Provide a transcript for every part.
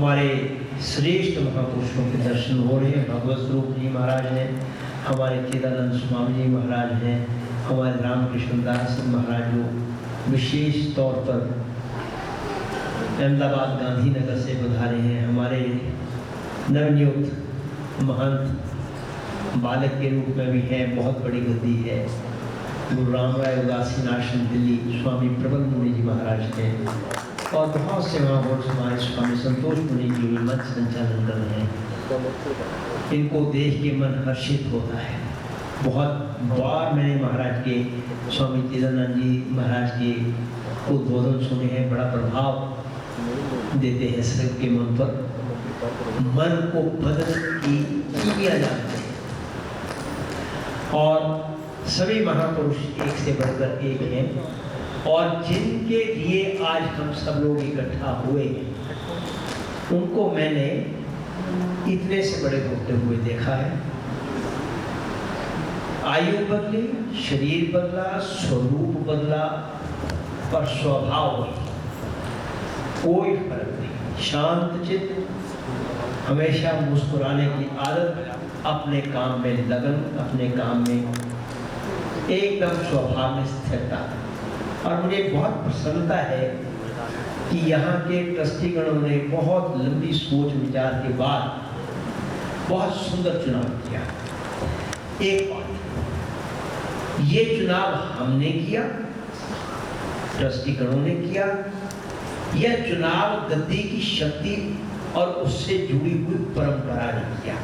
हमारे श्रेष्ठ महापुरुषों के दर्शन हो रहे हैं। भगवत स्वरूप जी महाराज हैं, हमारे चिदानंद स्वामी जी महाराज हैं, हमारे रामकृष्ण दास महाराज जो विशेष तौर पर अहमदाबाद गांधीनगर से पधारे हैं, हमारे नवनियुक्त महंत बालक के रूप में भी हैं, बहुत बड़ी गद्दी है। गुरु रामराय उदासीन आश्रम दिल्ली स्वामी प्रबल मुनि जी महाराज हैं और बहुत से महापुरुष हमारे स्वामी संतोष मुनि जी भी मंच संचालन कर रहे हैं। इनको देख के मन हर्षित होता है। बहुत बार मैंने महाराज के स्वामी चिदानंद जी महाराज के उद्बोधन सुने हैं, बड़ा प्रभाव देते हैं सबके मन पर, मन को बदलने की कीमिया जानते हैं। और सभी महापुरुष एक से बढ़कर एक हैं और जिनके लिए आज हम सब लोग इकट्ठा हुए हैं उनको मैंने इतने से बड़े होते हुए देखा है। आयु बदली, शरीर बदला, स्वरूप बदला और स्वभाव बदला, कोई फर्क नहीं। शांत चित्त, हमेशा मुस्कुराने की आदत, अपने काम में लगन, अपने काम में एकदम स्वभाव में स्थिरता। और मुझे बहुत प्रसन्नता है कि यहाँ के ट्रस्टीगणों ने बहुत लंबी सोच विचार के बाद बहुत सुंदर चुनाव किया। एक बात, ये चुनाव हमने किया, ट्रस्टीगणों ने किया, यह चुनाव गद्दी की शक्ति और उससे जुड़ी हुई परंपरा ने किया।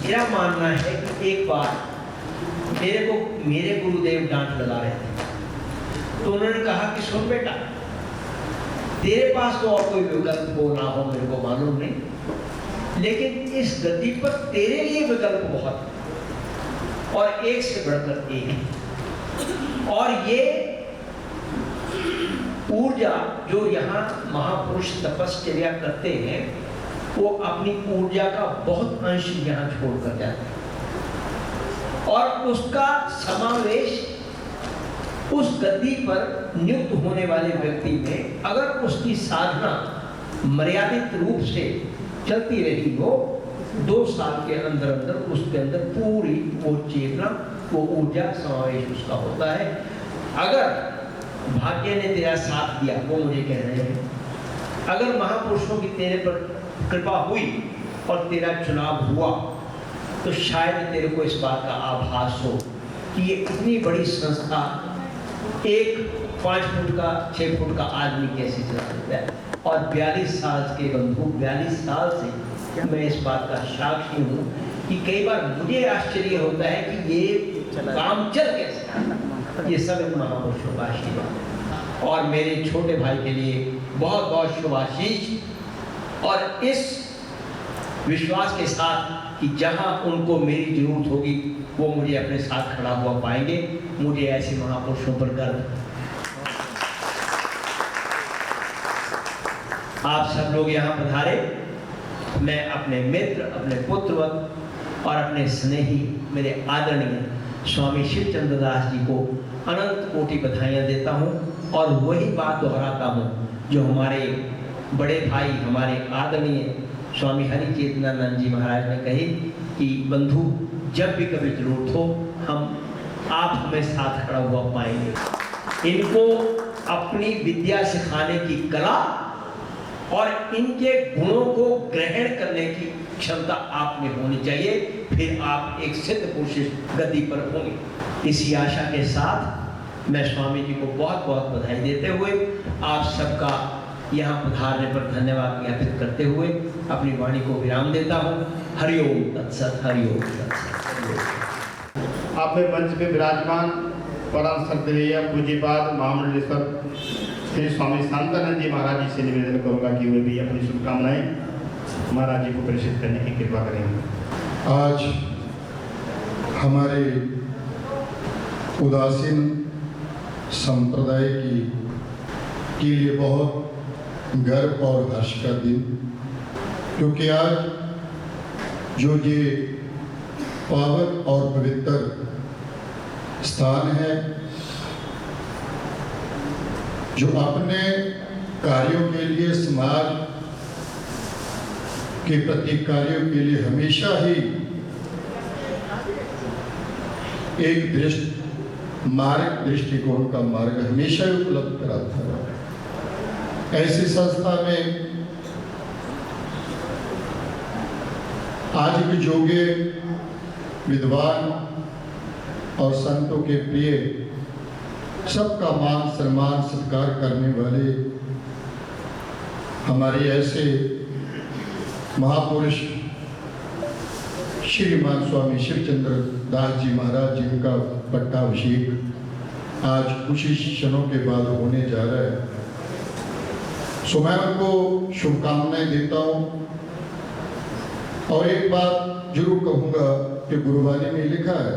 मेरा मानना है कि एक बार मेरे गुरुदेव डांट लगा रहे थे, तो उन्होंने कहा कि सुन बेटा, तेरे पास तो और कोई विकल्प हो ना हो मेरे को मालूम नहीं, लेकिन इस गद्दी पर तेरे लिए विकल्प बहुत है और एक से बढ़कर एक है। और ये ऊर्जा जो यहाँ महापुरुष तपश्चर्या करते हैं वो अपनी ऊर्जा का बहुत अंश यहाँ छोड़कर जाते हैं और उसका समावेश उस गद्दी पर नियुक्त होने वाले व्यक्ति में अगर उसकी साधना मर्यादित रूप से चलती रही हो, 2 साल के अंदर अंदर उसके अंदर पूरी वो चेतना, वो ऊर्जा समावेश उसका होता है। अगर भाग्य ने तेरा साथ दिया, वो मुझे कह रहे हैं, अगर महापुरुषों की तेरे पर कृपा हुई और तेरा चुनाव हुआ, तो शायद तेरे को इस बात का आभास हो कि ये इतनी बड़ी संस्था एक 5 फुट का 6 फुट का आदमी कैसे चला सकता है। और 42 साल के बंधु, 42 साल से मैं इस बात का साक्षी हूँ कि कई बार मुझे आश्चर्य होता है कि ये काम चल कैसे। ये सब इन महापुरुषों का आशीर्वाद और मेरे छोटे भाई के लिए बहुत बहुत शुभाशीष, और इस विश्वास के साथ कि जहां उनको मेरी जरूरत होगी वो मुझे अपने साथ खड़ा हुआ पाएंगे। मुझे ऐसे महापुरुषों पर गर्व। आप सब लोग यहाँ पधारे, मैं अपने मित्र, अपने पुत्रवत और अपने स्नेही मेरे आदरणीय स्वामी शिव चंद्र दास जी को अनंत कोटि बधाइयाँ देता हूँ और वही बात दोहराता हूँ जो हमारे बड़े भाई, हमारे आदरणीय स्वामी हरि चेतनानंद जी महाराज ने कही कि बंधु, जब भी कभी जरूरत हो आप हमें साथ खड़ा हुआ पाएंगे। इनको अपनी विद्या सिखाने की कला और इनके गुणों को ग्रहण करने की क्षमता आप में होनी चाहिए, फिर आप एक सिद्ध पुरुष गद्दी पर होंगे। इसी आशा के साथ मैं स्वामी जी को बहुत बहुत बधाई देते हुए आप सबका यहाँ पधारने पर धन्यवाद ज्ञापित करते हुए अपनी वाणी को विराम देता हूँ। हरिओम तत्सत, हरिओम तत्सत। आपके मंच पे विराजमान परम श्रद्धेय पूज्यपाद महामंडलेश्वर श्री स्वामी शांतानंद जी महाराज जी से निवेदन करूँगा कि वे भी अपनी शुभकामनाएं महाराज जी को प्रेषित करने की कृपा करेंगे। आज हमारे उदासीन संप्रदाय के लिए बहुत गर्व और हर्ष का दिन, क्योंकि आज जो ये पावन और पवित्र स्थान है, जो अपने कार्यों के लिए, समाज के प्रति कार्यों के लिए हमेशा ही एक दृष्टिकोण का मार्ग हमेशा ही उपलब्ध कराता है। ऐसी संस्था में आज के जोगे विद्वान और संतों के प्रिय, सबका मान सम्मान सत्कार करने वाले हमारे ऐसे महापुरुष श्रीमान स्वामी शिवचंद्र दास जी महाराज, जिनका पट्टाभिषेक आज कुछ ही क्षणों के बाद होने जा रहा है। सो मैं उनको शुभकामनाएं देता हूँ। और एक बात जरूर कहूँगा कि गुरुवाणी में लिखा है,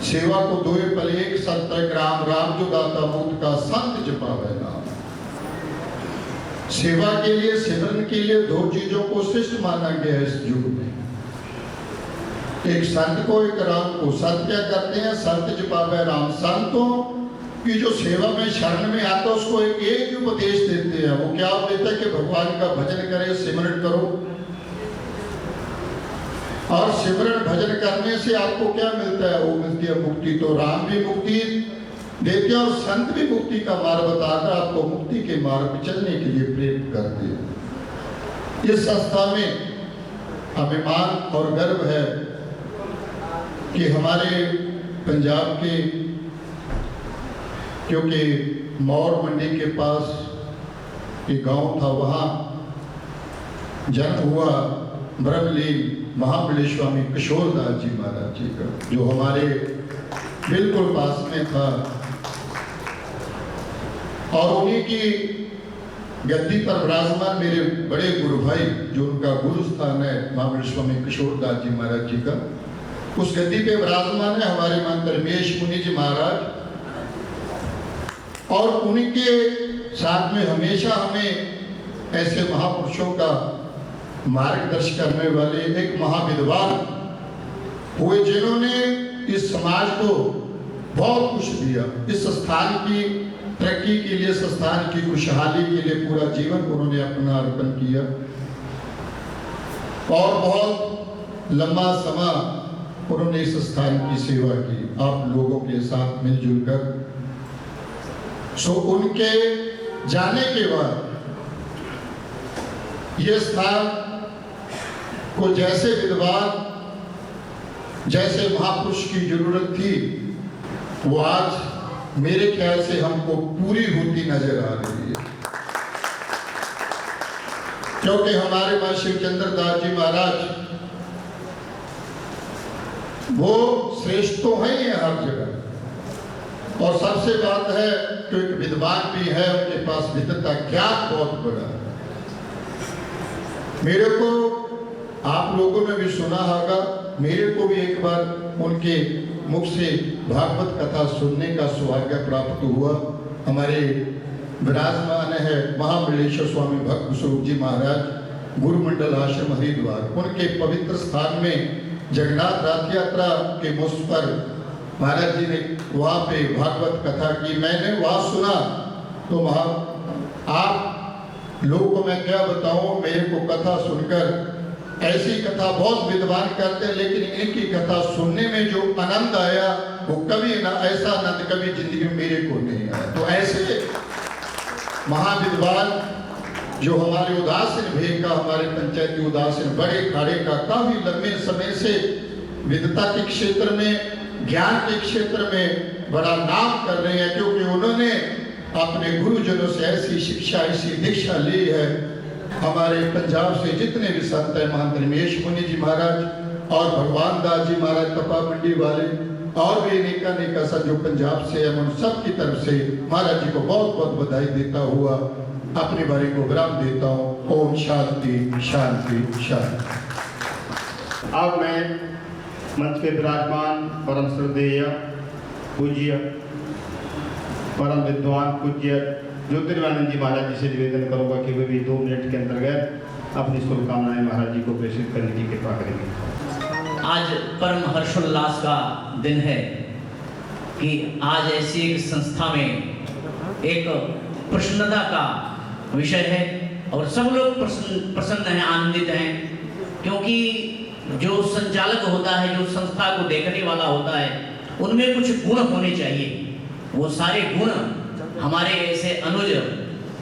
सेवा को दोए पल एक सत्तर राम, राम जो दाता मुक्त का संत जपावे नाम। सेवा के लिए, सिमरन के लिए दो चीजों को श्रेष्ठ माना गया है इस युग में, एक संत को, एक राम को। संत क्या करते हैं? संत जपावे राम। संतों की जो सेवा में शरण में आता है उसको एक ही उपदेश देते हैं। वो क्या देते हैं कि भगवान का भजन करे, सिमरन करो। और सिमरन भजन करने से आपको क्या मिलता है? वो मिलती है मुक्ति। तो राम भी मुक्ति देते हैं और संत भी मुक्ति का मार्ग बताकर आपको मुक्ति के मार्ग पर चलने के लिए प्रेरित करते हैं। इस संस्था में अभिमान और गर्व है कि हमारे पंजाब के, क्योंकि मौर मंडी के पास एक गांव था, वहाँ जन्म हुआ ब्रह्मलीन महाबली स्वामी किशोरदास जी महाराज जी का, जो हमारे बिल्कुल पास में था। और उन्हीं की गद्दी पर विराजमान मेरे बड़े गुरु भाई, जो उनका गुरु स्थान है महाबली स्वामी किशोरदास जी महाराज जी का, उस गद्दी पे विराजमान है हमारे महंत रमेश मुनि जी महाराज। और उनके साथ में हमेशा हमें ऐसे महापुरुषों का मार्गदर्शन करने वाले एक महाविद्वान हुए, जिन्होंने इस समाज को बहुत कुछ दिया। इस स्थान की तरक्की के लिए, इस स्थान की खुशहाली के लिए पूरा जीवन उन्होंने अपना अर्पण किया और बहुत लंबा समय उन्होंने इस स्थान की सेवा की आप लोगों के साथ मिलजुल कर। सो उनके जाने के बाद ये स्थान को जैसे विद्वान, जैसे महापुरुष की जरूरत थी, वो आज मेरे ख्याल से हमको पूरी होती नजर आ रही है। क्योंकि हमारे मां शिवचंद्र दास जी महाराज वो श्रेष्ठ तो है ही हर जगह। और सबसे बात है कि एक विद्वान भी है, उनके पास विद्वता ज्ञान बहुत बड़ा है। मेरे को आप लोगों ने भी सुना होगा, मेरे को भी एक बार उनके मुख से भागवत कथा सुनने का सौभाग्य प्राप्त हुआ। हमारे विराजमान है महामंडलेश्वर स्वामी भक्त स्वरूप जी महाराज, गुरुमंडल आश्रम हरिद्वार। उनके पवित्र स्थान में जगन्नाथ रथ यात्रा के मुझ पर महाराज जी ने वहाँ पे भागवत कथा की। मैंने वहाँ सुना तो वहाँ आप लोगों को मैं क्या बताऊँ, मेरे को कथा सुनकर ऐसी कथा बहुत विद्वान करते हैं, लेकिन इनकी कथा सुनने में जो आनंद आया वो कभी ना, ऐसा आनंद कभी जिंदगी में मेरे को नहीं आया। तो ऐसे महाविद्वान जो हमारे उदासीन भेद का, हमारे पंचायती उदासीन बड़े खाड़े का काफी लंबे समय से विद्वता के क्षेत्र में, ज्ञान के क्षेत्र में बड़ा नाम कर रहे हैं, क्योंकि उन्होंने अपने गुरुजनों से ऐसी शिक्षा, ऐसी दीक्षा ली है। हमारे पंजाब से जितने भी संत हैं, महंत रमेश मुनि जी महाराज और भगवान दास जी महाराज तपा मंडी वाले, और भी अनेका अनेका संत जो पंजाब से हैं, उन सब की तरफ से महाराज जी को बहुत बहुत बधाई देता हुआ अपने बारे को विराम देता हूँ। ओम शांति शांति शांति। अब मैं मंच पे विराजमान परम श्रद्धेय पूज्य परम विद्वान पूज्य ज्योतिर्वानंद जी महाराज जी से निवेदन करूंगा कि वे भी 2 मिनट के अंतर्गत अपनी शुभकामनाएं महाराज जी को प्रेषित करने की कृपा करेंगे। आज परम हर्षोल्लास का दिन है कि आज ऐसी एक संस्था में एक प्रसन्नता का विषय है और सब लोग प्रसन्न हैं, आनंदित हैं, क्योंकि जो संचालक होता है, जो संस्था को देखने वाला होता है, उनमें कुछ गुण होने चाहिए। वो सारे गुण हमारे ऐसे अनुज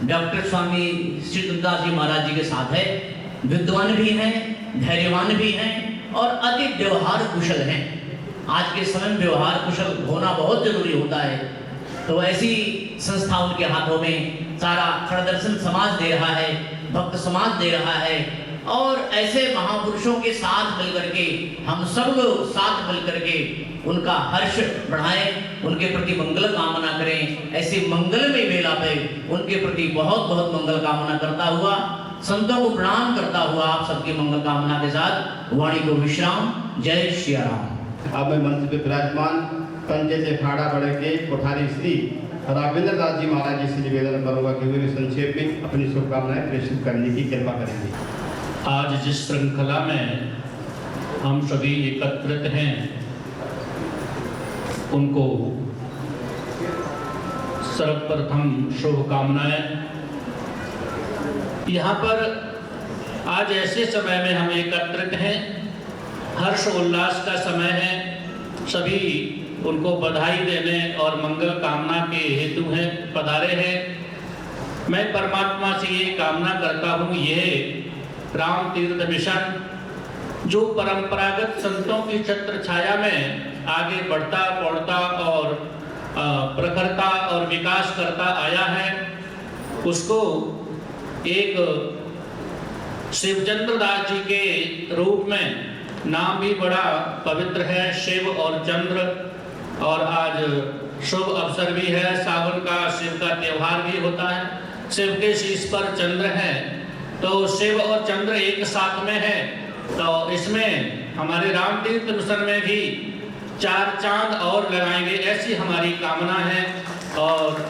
डॉक्टर स्वामी श्री तुलसीदास जी महाराज जी के साथ है। विद्वान भी हैं, धैर्यवान भी हैं और अति व्यवहार कुशल हैं। आज के समय में व्यवहार कुशल होना बहुत जरूरी होता है। तो ऐसी संस्था उनके हाथों में सारा खड़दर्शन समाज दे रहा है, भक्त समाज दे रहा है, और ऐसे महापुरुषों के साथ मिलकर के हम सब लोग साथ मिलकर के उनका हर्ष बढ़ाएं, उनके प्रति मंगल कामना करें। ऐसे मंगलमय वेला पे उनके प्रति बहुत बहुत मंगल कामना करता हुआ, संतों को प्रणाम करता हुआ आप सबकी मंगल कामना के साथ वाणी को विश्राम। जय श्री राम। अब मैं मंच पे विराजमान पंजे से अखाड़ा बढ़े के कोठारी श्री राघवेंद्र दास जी महाराज जी से निवेदन करूंगा कि वे संक्षेप में अपनी शुभकामनाएं प्रेषित करने की कृपा करेंगे। आज जिस श्रृंखला में हम सभी एकत्रित हैं, उनको सर्वप्रथम शुभकामनाएं। यहाँ पर आज ऐसे समय में हम एकत्रित हैं, हर्ष उल्लास का समय है। सभी उनको बधाई देने और मंगल कामना के हेतु हैं पधारे हैं। मैं परमात्मा से ये कामना करता हूँ, यह राम तीर्थ मिशन जो परंपरागत संतों की छत्र छाया में आगे बढ़ता बढ़ता और प्रखरता और विकास करता आया है, उसको एक शिवचंद्र दास जी के रूप में, नाम भी बड़ा पवित्र है, शिव और चंद्र, और आज शुभ अवसर भी है, सावन का शिव का त्योहार भी होता है। शिव के शीश पर चंद्र है, तो शिव और चंद्र एक साथ में है। तो इसमें हमारे राम तीर्थ मिशन में भी 4 चांद और लगाएंगे, ऐसी हमारी कामना है। और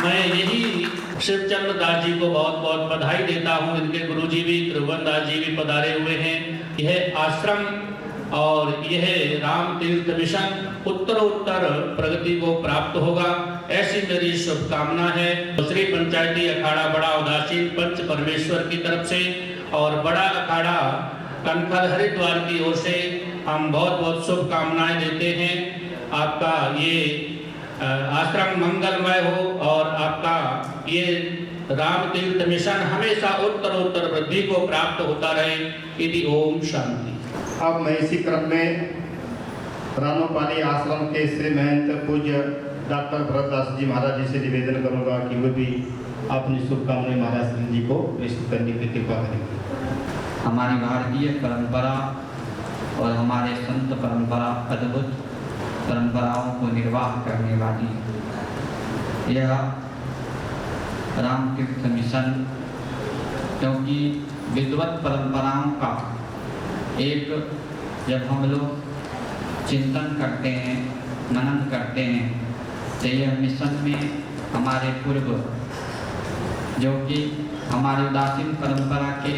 मैं यही शिवचंद्र दास जी को बहुत बहुत बधाई देता हूँ। इनके गुरुजी भी त्रिभुवन दास जी भी पधारे हुए हैं। यह आश्रम और यह राम तीर्थ मिशन उत्तरोत्तर प्रगति को प्राप्त होगा, ऐसी मेरी शुभकामना है। श्री पंचायती अखाड़ा बड़ा उदासीन पंच परमेश्वर की तरफ से और बड़ा अखाड़ा कनखल हरिद्वार की ओर से हम बहुत बहुत शुभकामनाएं देते हैं। आपका ये आश्रम मंगलमय हो और आपका ये राम तीर्थ मिशन हमेशा उत्तरोत्तर वृद्धि को प्राप्त होता रहे। इति ओम शांति। अब मैं इसी क्रम में रानोपाली आश्रम के श्री महंत पूज्य डॉक्टर भरतदास जी महाराज जी से निवेदन करूंगा कि वे भी अपनी शुभकामनाएं महाराज जी को प्रेषित करने की कृपा करेंगे। हमारी भारतीय परंपरा और हमारे संत परंपरा अद्भुत परंपराओं को निर्वाह करने वाली यह राम तीर्थ मिशन, क्योंकि विद्वत परंपराओं का एक जब हम लोग चिंतन करते हैं, मनन करते हैं, तो यह मिशन में हमारे पूर्व जो कि हमारे उदासीन परंपरा के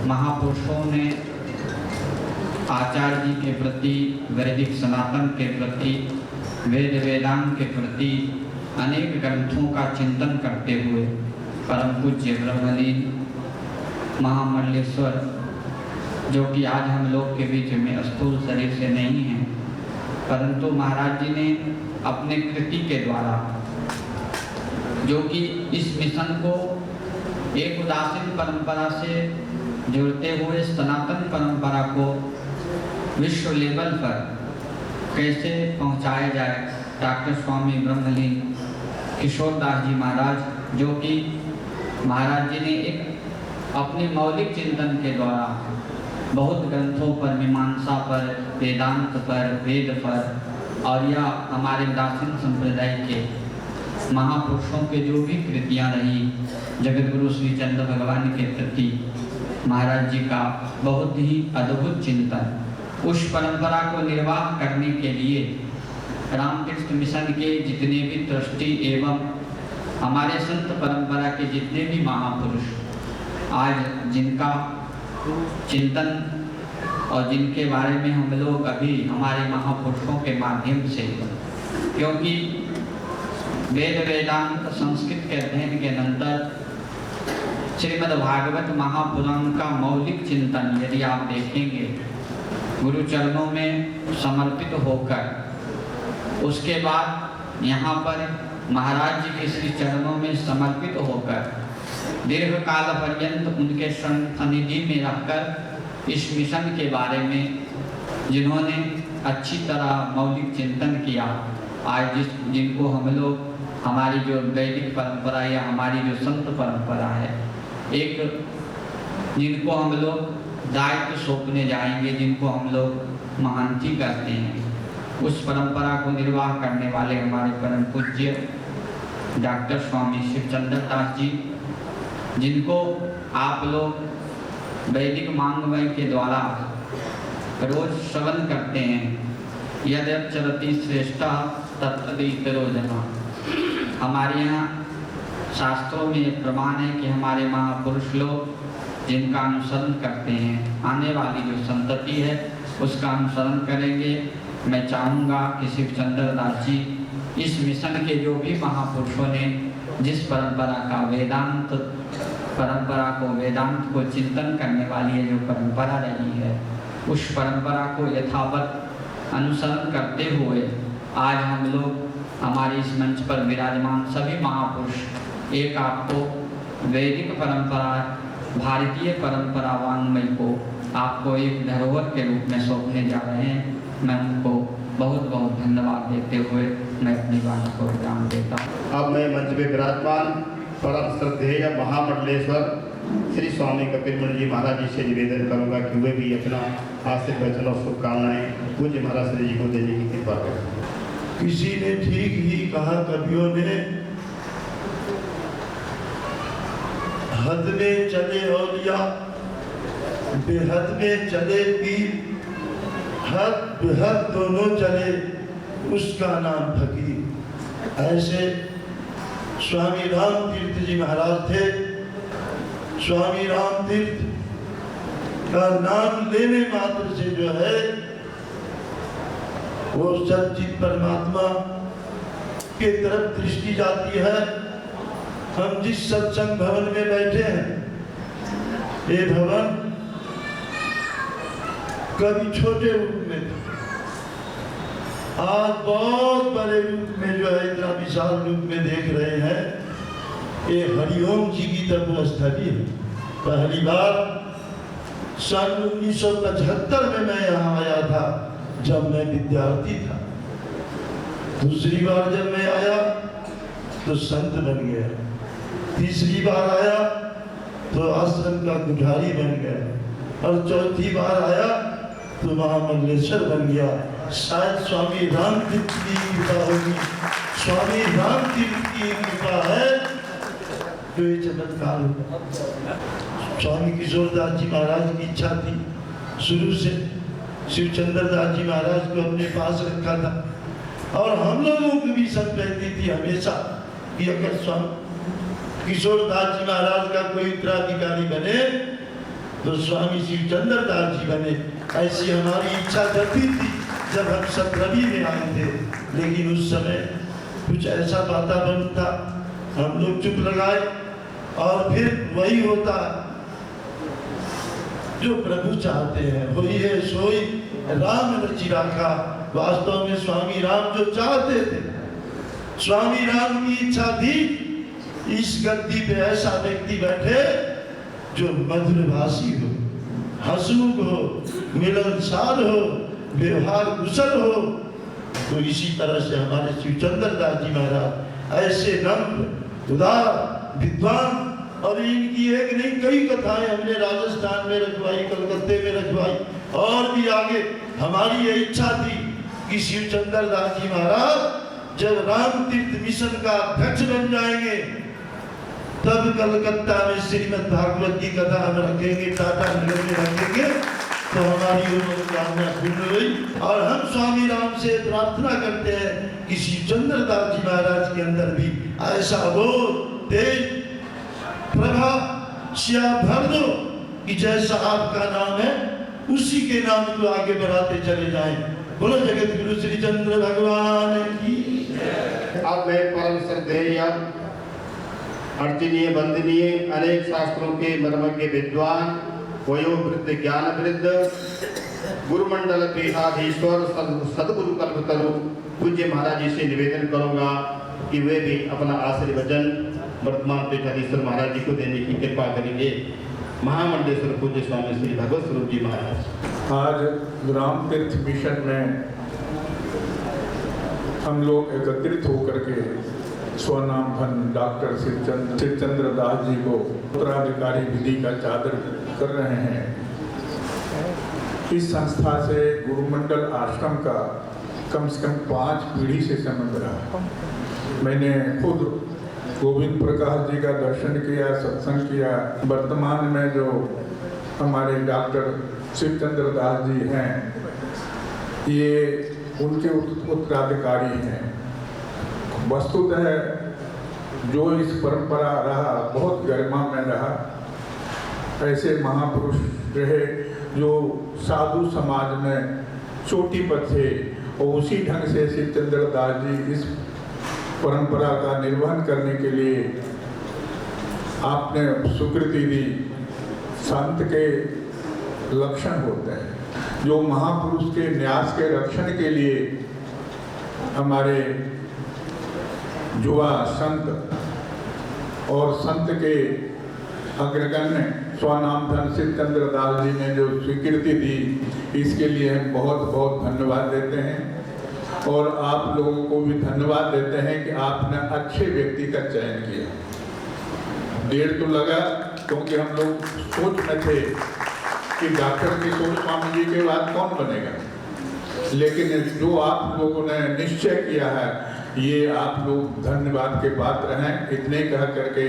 महापुरुषों ने आचार्य जी के प्रति, वैदिक सनातन के प्रति, वेद वेदांत के प्रति अनेक ग्रंथों का चिंतन करते हुए परम पूज्य ब्रह्मलीन महामंडलेश्वर, जो कि आज हम लोग के बीच में स्थूल शरीर से नहीं हैं, परंतु महाराज जी ने अपने कृति के द्वारा जो कि इस मिशन को एक उदासीन परंपरा से जोड़ते हुए सनातन परंपरा को विश्व लेवल पर कैसे पहुंचाया जाए, डॉक्टर स्वामी ब्रह्मलीन किशोर दास जी महाराज, जो कि महाराज जी ने एक अपने मौलिक चिंतन के द्वारा बहुत ग्रंथों पर, मीमांसा पर, वेदांत पर, वेद पर, और या हमारे उदासीन संप्रदाय के महापुरुषों के जो भी कृतियाँ रही, जगत गुरु श्री चंद्र भगवान के प्रति महाराज जी का बहुत ही अद्भुत चिंतन, उस परंपरा को निर्वाह करने के लिए रामतीर्थ मिशन के जितने भी ट्रस्टी एवं हमारे संत परंपरा के जितने भी महापुरुष आज जिनका चिंतन और जिनके बारे में हम लोग अभी हमारे महापुरुषों के माध्यम से, क्योंकि वेद वेदांत संस्कृत के अध्ययन के नंतर श्रीमद् भागवत महापुराण का मौलिक चिंतन यदि आप देखेंगे गुरु चरणों में समर्पित होकर, उसके बाद यहाँ पर महाराज जी के श्री चरणों में समर्पित होकर दीर्घ काल पर्यंत उनके सन्निधि में रहकर इस मिशन के बारे में जिन्होंने अच्छी तरह मौलिक चिंतन किया, आज जिनको हम लोग हमारी जो वैदिक परंपरा या हमारी जो संत परंपरा है, एक जिनको हम लोग दायित्व सौंपने जाएंगे, जिनको हम लोग महांती करते हैं, उस परंपरा को निर्वाह करने वाले हमारे परम पूज्य डॉक्टर स्वामी शिवचंद्र दास जी, जिनको आप लोग वैदिक मांगमय के द्वारा रोज श्रवण करते हैं, यद्यप चरति श्रेष्ठा तत्तदितरो जना। हमारे यहाँ शास्त्रों में प्रमाण है कि हमारे महापुरुष लोग जिनका अनुसरण करते हैं, आने वाली जो संतति है उसका अनुसरण करेंगे। मैं चाहूँगा कि शिवचंद्र दास जी इस मिशन के जो भी महापुरुषों ने जिस परंपरा का वेदांत को चिंतन करने वाली है जो परंपरा रही है, उस परंपरा को यथावत अनुसरण करते हुए आज हम लोग हमारे इस मंच पर विराजमान सभी महापुरुष एक आपको वैदिक परंपरा, भारतीय परंपरा वाङ्मय को आपको एक धरोहर के रूप में सौंपने जा रहे हैं। मैं उनको बहुत बहुत धन्यवाद देते हुए मैं अपनी बात को विराम देता हूँ। अब मैं मंच में विराजमान परम श्रद्धेय महामंडलेश्वर श्री स्वामी कपिल मुनि जी महाराज जी से निवेदन करूंगा कि वे भी अपना आशीर्वचन और शुभकामनाएं पूज्य महाराज श्री जी को देने की कृपा करें। किसी ने ठीक ही कहा, कवियों ने, हद में चले औलिया, बेहद में चले पीर, हद बेहद दोनों चले, उसका नाम फकीर। ऐसे स्वामी राम तीर्थ जी महाराज थे। स्वामी राम तीर्थ का नाम लेने मात्र से जो है वो सच्चित परमात्मा के तरफ दृष्टि जाती है। हम जिस सत्संग भवन में बैठे हैं, ये भवन कभी छोटे रूप में था, आज बहुत बड़े रूप में जो है इतना विशाल रूप में देख रहे हैं। ये हरिओम जी की तपोस्थली है। पहली बार सन 1975 में मैं यहाँ आया था, जब मैं विद्यार्थी था। दूसरी बार जब मैं आया तो संत बन गया, तीसरी बार आया तो आश्रम का कुठारी बन गया, और चौथी बार आया तो महामंडलेश्वर बन गया। शायद स्वामी राम तीर्थ की कृपा होगी, स्वामी राम तीर्थ की कृपा है तो ये चमत्कार होगा। स्वामी किशोरदास जी महाराज की इच्छा थी शुरू से, शिवचंद्र दास जी महाराज को अपने पास रखा था, और हम लोगों की भी सब रहती थी हमेशा कि अगर स्वामी किशोरदास जी महाराज का कोई उत्तराधिकारी बने तो स्वामी शिवचंद्र दास जी बने। ऐसी हमारी इच्छा जब भी थी जब हम 17वीं में आए थे। लेकिन उस समय कुछ ऐसा वातावरण था, हम लोग चुप लगाए, और फिर वही होता जो प्रभु चाहते हैं, वही है सोई राम रचि राखा। वास्तव में स्वामी राम जो चाहते थे, स्वामी राम की इच्छा थी इस गद्दी पे ऐसा व्यक्ति बैठे जो मधुर भाषी हो, हंसमुख हो, मिलनसार हो, व्यवहार कुशल हो। तो इसी तरह से हमारे शिवचंद्र दास जी महाराज ऐसे नम्र, उदार, विद्वान, और इनकी एक नहीं कई कथाएं हमने राजस्थान में रखवाई, कलकत्ते में रखवाई, और भी आगे। हमारी ये इच्छा थी कि शिवचंद्र दास जी महाराज जब राम तीर्थ मिशन का अध्यक्ष बन जाएंगे तब कलकत्ता में श्रीमद् भागवत की कथा हम रखेंगे, टाटा नगर में रखेंगे। तो हमारी वो मनोकामना पूर्ण हुई, और हम स्वामी राम से प्रार्थना करते हैं कि शिवचंद्र दास जी महाराज के अंदर भी ऐसा वो तेज प्रभा श्या भर दो कि जैसा आपका नाम है उसी के नाम को आगे बढ़ाते चले जाएं। बोलो जगत गुरु श्री चंद्र भगवान की। अब मैं परम श्रद्धेय अर्चनीय वंदनीय अनेक शास्त्रों के मर्मज्ञ विद्वान वयोवृद्ध ज्ञान वृद्ध गुरुमंडल पीठाधीश्वर सदगुरु कल्पतरु पूज्य महाराज जी से निवेदन करूंगा कि वे भी अपना आशीर्वचन वर्तमान पीठाधीश्वर महाराज जी को देने की कृपा करेंगे। महामंडलेश्वर पूज्य स्वामी श्री भगवत स्वरूप जी महाराज। आज ग्राम तीर्थ मिशन में हम लोग एकत्रित होकर के स्वनाम धन डॉक्टर शिवचंद्र दास जी को उत्तराधिकारी विधि का चादर कर रहे हैं। इस संस्था से गुरुमंडल आश्रम का कम से कम 5 पीढ़ी से संबंध रहा। मैंने खुद गोविंद प्रकाश जी का दर्शन किया, सत्संग किया। वर्तमान में जो हमारे डॉक्टर शिवचंद्र दास जी हैं, ये उनके उत्तराधिकारी हैं। वस्तुतः जो इस परंपरा रहा बहुत गरिमा में रहा। ऐसे महापुरुष रहे जो साधु समाज में चोटी पर थे और उसी ढंग से शिवचंद्र दास जी इस परंपरा का निर्वहन करने के लिए आपने स्वीकृति दी। संत के लक्षण होते हैं जो महापुरुष के न्यास के रक्षण के लिए हमारे युवा संत और संत के अग्रगण्य स्वनाम धन शिवचंद्र दास जी ने जो स्वीकृति दी, इसके लिए हम बहुत बहुत धन्यवाद देते हैं। और आप लोगों को भी धन्यवाद देते हैं कि आपने अच्छे व्यक्ति का चयन किया। देर तो लगा क्योंकि हम लोग सोच में थे कि डॉक्टर किशोर स्वामी जी के बाद कौन बनेगा, लेकिन जो आप लोगों ने निश्चय किया है, ये आप लोग धन्यवाद के पात्र हैं। इतने कह करके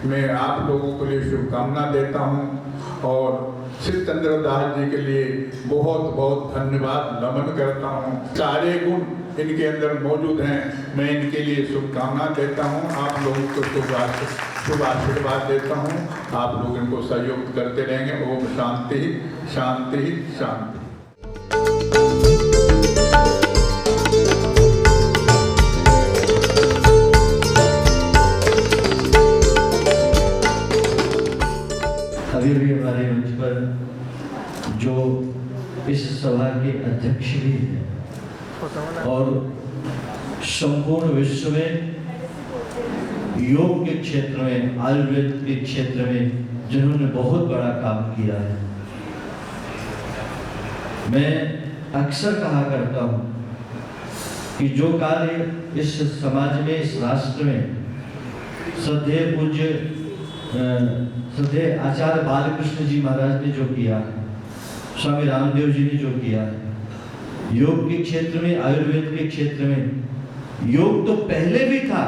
मैं आप लोगों के लिए शुभकामना देता हूं और शिवचंद्र दास जी के लिए बहुत बहुत धन्यवाद नमन करता हूं। सारे गुण इनके अंदर मौजूद हैं, मैं इनके लिए शुभकामना देता हूं। आप लोगों को शुभ आशीर्वाद देता हूं। आप लोग इनको सहयोग करते रहेंगे। ओम शांति शांति शांति। अभी भी हमारे मंच पर जो इस सभा के अध्यक्ष भी हैं और संपूर्ण विश्व में योग के क्षेत्र में, आयुर्वेद के क्षेत्र में जिन्होंने बहुत बड़ा काम किया है। मैं अक्सर कहा करता हूँ कि जो कार्य इस समाज में, इस राष्ट्र में श्रद्धेय पूज्य श्रद्धेय आचार्य बालकृष्ण जी महाराज ने जो किया, स्वामी रामदेव जी ने जो किया है योग के क्षेत्र में, आयुर्वेद के क्षेत्र में। योग तो पहले भी था,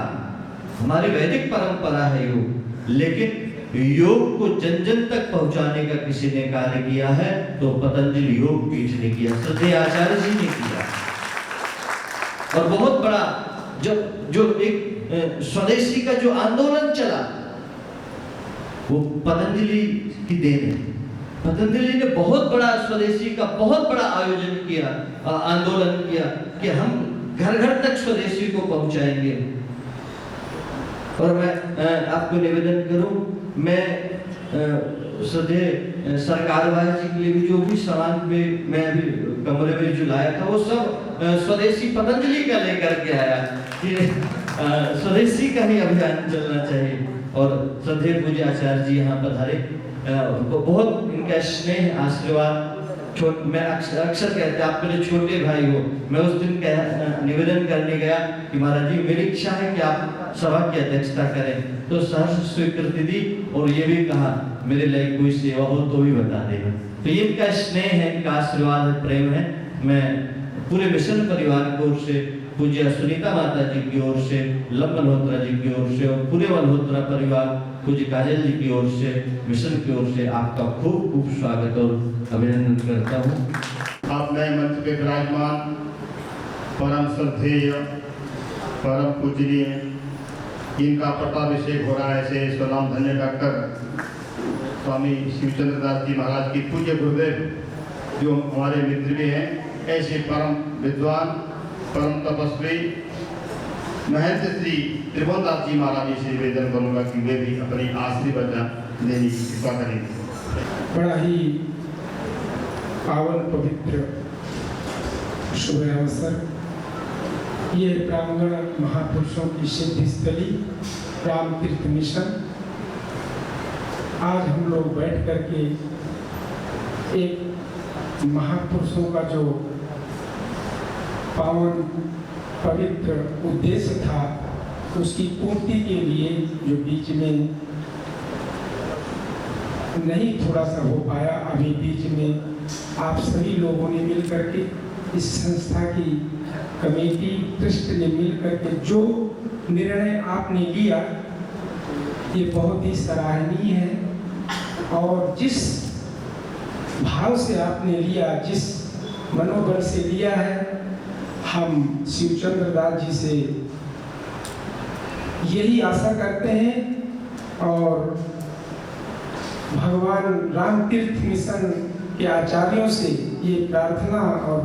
हमारी वैदिक परंपरा है योग, लेकिन योग को जन जन तक पहुंचाने का किसी ने कार्य किया है तो पतंजलि योग पीठ ने किया, श्रद्धेय आचार्य जी ने किया। और बहुत बड़ा जो एक स्वदेशी का जो आंदोलन चला वो पतंजलि की देन है। पतंजलि ने बहुत बड़ा स्वदेशी का बहुत बड़ा आयोजन किया, आंदोलन किया कि हम घर घर तक स्वदेशी को पहुंचाएंगे। और मैं आपको निवेदन करूं, मैं श्रद्धेय सरकार भाई जी के लिए भी जो भी सामान में मैं अभी कमरे में जो लाया था वो सब स्वदेशी पतंजलि का लेकर के आया कि स्वदेशी का ही अभियान चलना चाहिए। और श्रद्धेय पूज्य आचार्य जी यहाँ पधारे, बहुत इनका स्नेह आशीर्वाद। मैं अक्सर कहते आप मेरे छोटे भाई हो। मैं उस दिन निवेदन करने गया कि महाराज जी मेरी इच्छा है कि आप सभा की अध्यक्षता करें, तो सहर्ष स्वीकृति दी और ये भी कहा मेरे लिए कोई सेवा हो तो भी बता देना। तो ये इनका स्नेह है, इनका आशीर्वाद है, प्रेम है। मैं पूरे मिशन परिवार की ओर से, पूज्य सुनीता माता जी की ओर से, लव मल्होत्रा जी की ओर से और पूरे मल्होत्रा परिवार, पूज्य काजल जी की ओर से, मिशन की ओर से आपका खूब खूब स्वागत और अभिनंदन करता हूँ। आप नए मंच पे विराजमान परम श्रद्धेय, परम पूजनीय, इनका पट्टाभिषेक हो रहा है ऐसे स्वनाम धन्य डॉक्टर स्वामी शिवचंद्र दास जी महाराज की पूज्य गुरुदेव जो हमारे मित्र भी हैं, ऐसे परम विद्वान, परम तपस्वी महंत श्री त्रिभुवन दास जी महाराज जी से निवेदन करूंगा कि वे भी अपनी आखिरी वचन देने की कृपा करेंगे। बड़ा ही पावन पवित्र शुभ अवसर, ये प्रांगण महापुरुषों की सिद्धि स्थली राम तीर्थ मिशन, आज हम लोग बैठ करके एक महापुरुषों का जो पावन पवित्र उद्देश्य था उसकी पूर्ति के लिए जो बीच में नहीं थोड़ा सा हो पाया, अभी बीच में आप सभी लोगों ने मिल करके इस संस्था की कमेटी ट्रस्ट ने मिल करके जो निर्णय आपने लिया ये बहुत ही सराहनीय है। और जिस भाव से आपने लिया, जिस मनोबल से लिया है, हम शिवचंद्र दास जी से यही आशा करते हैं और भगवान राम तीर्थ मिशन के आचार्यों से ये प्रार्थना और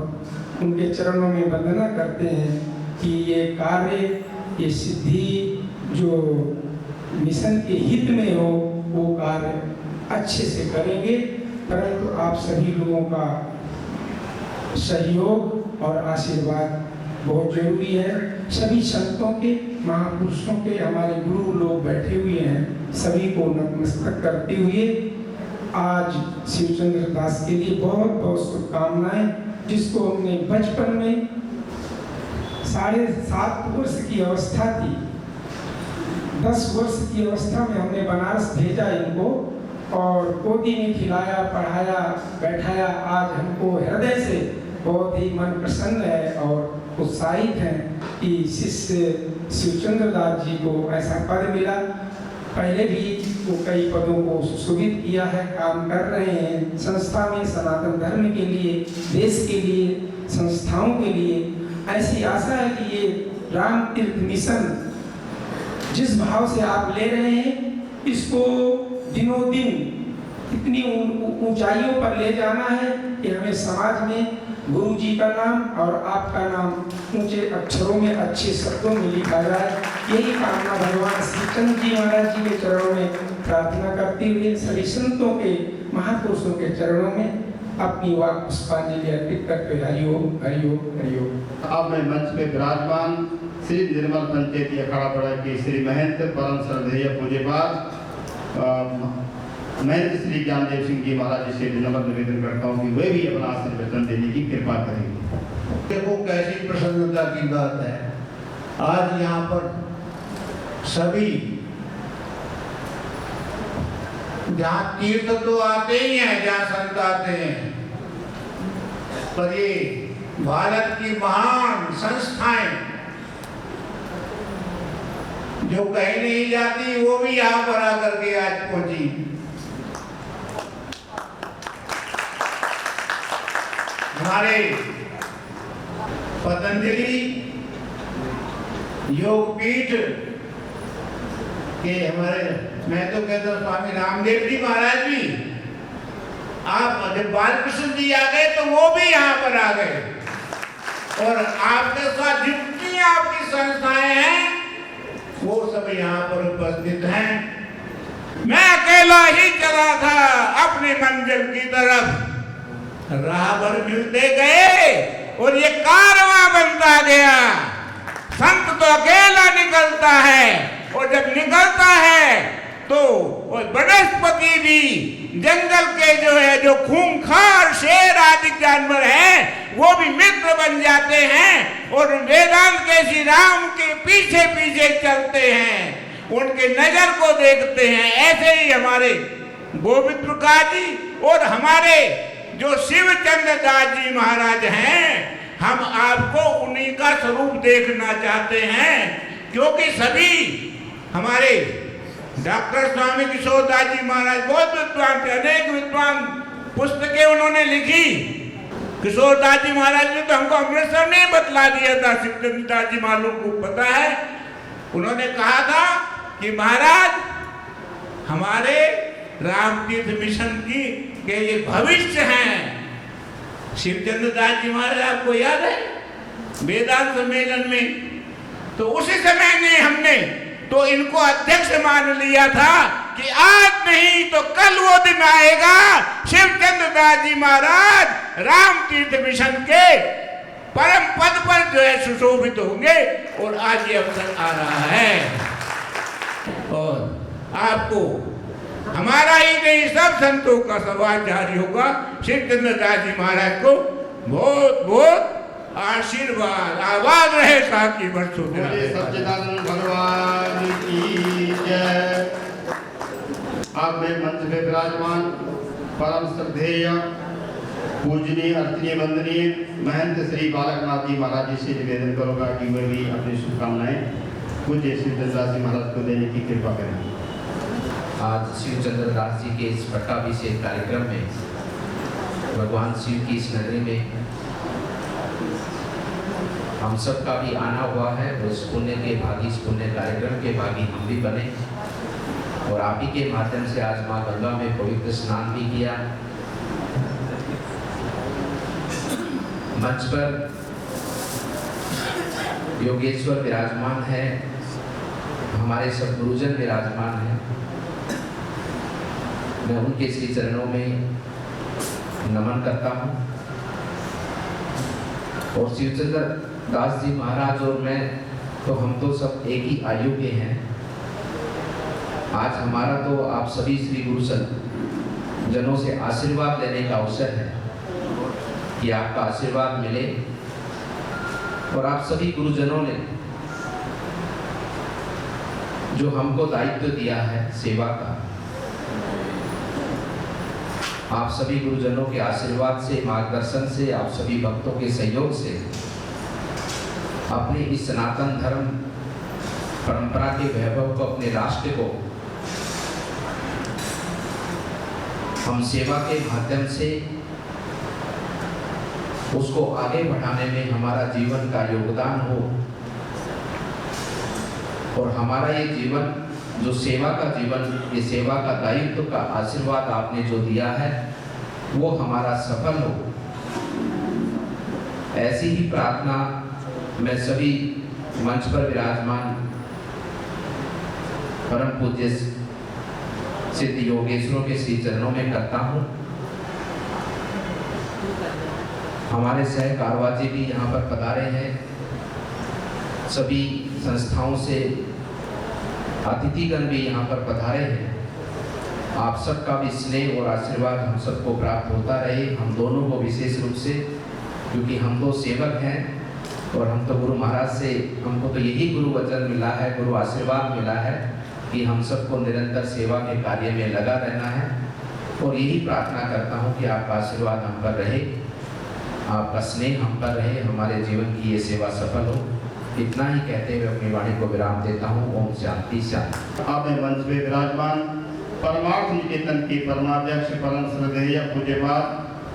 उनके चरणों में वंदना करते हैं कि ये कार्य, ये सिद्धि जो मिशन के हित में हो वो कार्य अच्छे से करेंगे। परंतु आप सभी लोगों का सहयोग और आशीर्वाद बहुत जरूरी है। सभी संतों के, महापुरुषों के, हमारे गुरु लोग बैठे हुए हैं, सभी को नतमस्तक करते हुए आज शिवचंद्र दास के लिए बहुत बहुत शुभकामनाएं, जिसको हमने बचपन में 7.5 वर्ष की अवस्था थी, 10 वर्ष की अवस्था में हमने बनारस भेजा इनको और गोदी में खिलाया, पढ़ाया, बैठाया। आज हमको हृदय से बहुत ही मन प्रसन्न है और उत्साहित हैं कि शिष्य शिवचंद्र दास जी को ऐसा पद मिला। पहले भी वो कई पदों को सुशोभित किया है, काम कर रहे हैं संस्था में, सनातन धर्म के लिए, देश के लिए, संस्थाओं के लिए। ऐसी आशा है कि ये राम तीर्थ मिशन जिस भाव से आप ले रहे हैं, इसको दिनों दिन इतनी ऊंचाइयों पर ले जाना है कि हमें समाज में गुरु जी का नाम और आपका नाम ऊंचे अक्षरों में, अच्छे शब्दों में लिखा जाए। यही कामना भगवान श्रीचंद्र जी महाराज जी के चरणों में प्रार्थना करते हुए सभी संतों के, महापुरुषों के चरणों में अपनी वाक पुष्पांजलि अर्पित करते हरिओम हरिओम हरिओम। अब मैं मंच पे विराजमान श्री निर्मल पंचायती अखाड़ा पड़ा के श्री महंत परम श्रद्धेय पूज्यपाद महंत श्री ज्ञानदेव सिंह जी महाराज जी से विनम्र निवेदन करता हूँ कि वे भी अपना आशीर्वचन देने की कृपा करेंगे। देखो कैसी प्रसन्नता की बात है, आज यहाँ पर सभी, जहाँ तीर्थ तो आते ही हैं, जहाँ संत आते हैं, पर ये भारत की महान संस्थाएं जो कहीं नहीं जाती वो भी यहाँ पर आकर के आज पहुंची। हमारे पतंजलि योगपीठ के हमारे, मैं तो कहता हूँ स्वामी रामदेव जी महाराज भी, आप जब बालकृष्ण जी आ गए तो वो भी यहाँ पर आ गए और आपके साथ जितनी आपकी संस्थाएं हैं वो सब यहाँ पर उपस्थित हैं। मैं अकेला ही चला था अपनी मंजिल की तरफ, राहबर मिलते गए और ये कारवां बनता गया। संत तो अकेला निकलता है और जब निकलता है तो वनस्पति भी, जंगल के जो खूंखार शेर आदि जानवर हैं वो भी मित्र बन जाते हैं और वेदांत के श्री राम के पीछे पीछे चलते हैं, उनके नजर को देखते हैं। ऐसे ही हमारे गोविंद प्रकाश जी और हमारे जो शिवचंद्र दास जी महाराज हैं, हम आपको उन्हीं का स्वरूप देखना चाहते हैं, क्योंकि सभी हमारे डॉक्टर स्वामी किशोर दास जी महाराज बहुत विद्वान थे, अनेक विद्वान पुस्तकें उन्होंने लिखी। किशोर दास जी महाराज ने तो हमको अमृतसर में बतला दिया था, शिवचंद्र दास जी मालूम को पता है। उन्होंने कहा था कि महाराज हमारे रामतीर्थ मिशन की के ये भविष्य हैं। शिवचंद्र दास जी महाराज आपको याद है वेदांत सम्मेलन में तो उसी समय ने हमने तो इनको अध्यक्ष मान लिया था कि आज नहीं तो कल वो दिन आएगा शिवचंद्र दास जी महाराज राम तीर्थ मिशन के परम पद पर जो है सुशोभित होंगे, और आज ये अवसर आ रहा है। और आपको हमारा ही नहीं सब संतों का सवाल जारी होगा। शिवचंद्र दास जी महाराज को बहुत बहुत आशीर्वाद। आवाज रहे साकी बरसों सच्चिदानंद भगवान की जय। आप में मंच में विराजमान परम श्रद्धेय पूजनीय अर्चनीय वंदनीय महंत श्री बालकनाथ जी महाराज जी से निवेदन करूंगा कि वे भी अपनी शुभकामनाएं पूज्य शिवचंद्र दास जी महाराज को देने की कृपा करें। आज शिवचंद्र दास जी के इस पट्टाभिषेक कार्यक्रम में भगवान शिव की इस नगरी में हम सब का भी आना हुआ है। उस पुण्य के भागी, इस पुण्य कार्यक्रम के भागी हम भी बने, और आप ही के माध्यम से आज माँ गंगा में पवित्र स्नान भी किया। मंच पर योगेश्वर विराजमान है, हमारे सब गुरुजन विराजमान हैं। मैं उनके श्री चरणों में नमन करता हूँ। और शिवचंद्र दास जी महाराज और मैं तो हम तो सब एक ही आयु के हैं। आज हमारा तो आप सभी श्री गुरु जनों से आशीर्वाद लेने का अवसर है कि आपका आशीर्वाद मिले, और आप सभी गुरुजनों ने जो हमको दायित्व दिया है सेवा का, आप सभी गुरुजनों के आशीर्वाद से, मार्गदर्शन से, आप सभी भक्तों के सहयोग से अपने इस सनातन धर्म परंपरा के वैभव को, अपने राष्ट्र को हम सेवा के माध्यम से उसको आगे बढ़ाने में हमारा जीवन का योगदान हो, और हमारा ये जीवन जो सेवा का जीवन, ये सेवा का दायित्व का आशीर्वाद आपने जो दिया है वो हमारा सफल हो, ऐसी ही प्रार्थना मैं सभी मंच पर विराजमान परम पूज्य सिद्ध योगेश्वरों के श्री चरणों में करता हूँ। हमारे सह कारवाजी भी यहाँ पर पधारे हैं, सभी संस्थाओं से अतिथिगण भी यहाँ पर पधारे हैं। आप सबका भी स्नेह और आशीर्वाद हम सबको प्राप्त होता रहे, हम दोनों को विशेष रूप से, क्योंकि हम तो सेवक हैं और हम तो गुरु महाराज से, हमको तो यही गुरु वचन मिला है, गुरु आशीर्वाद मिला है कि हम सबको निरंतर सेवा के कार्य में लगा रहना है। और यही प्रार्थना करता हूँ कि आपका आशीर्वाद हम पर रहे, आपका स्नेह हम पर रहे, हमारे जीवन की ये सेवा सफल हो। इतना ही कहते हुए अपनी वाणी को विराम देता हूँ। ओम शांति शांति। आप में मंच में विराजमान परमार्थ निकेतन के परमाध्यक्ष परम श्रद्धेय पूज्यपाद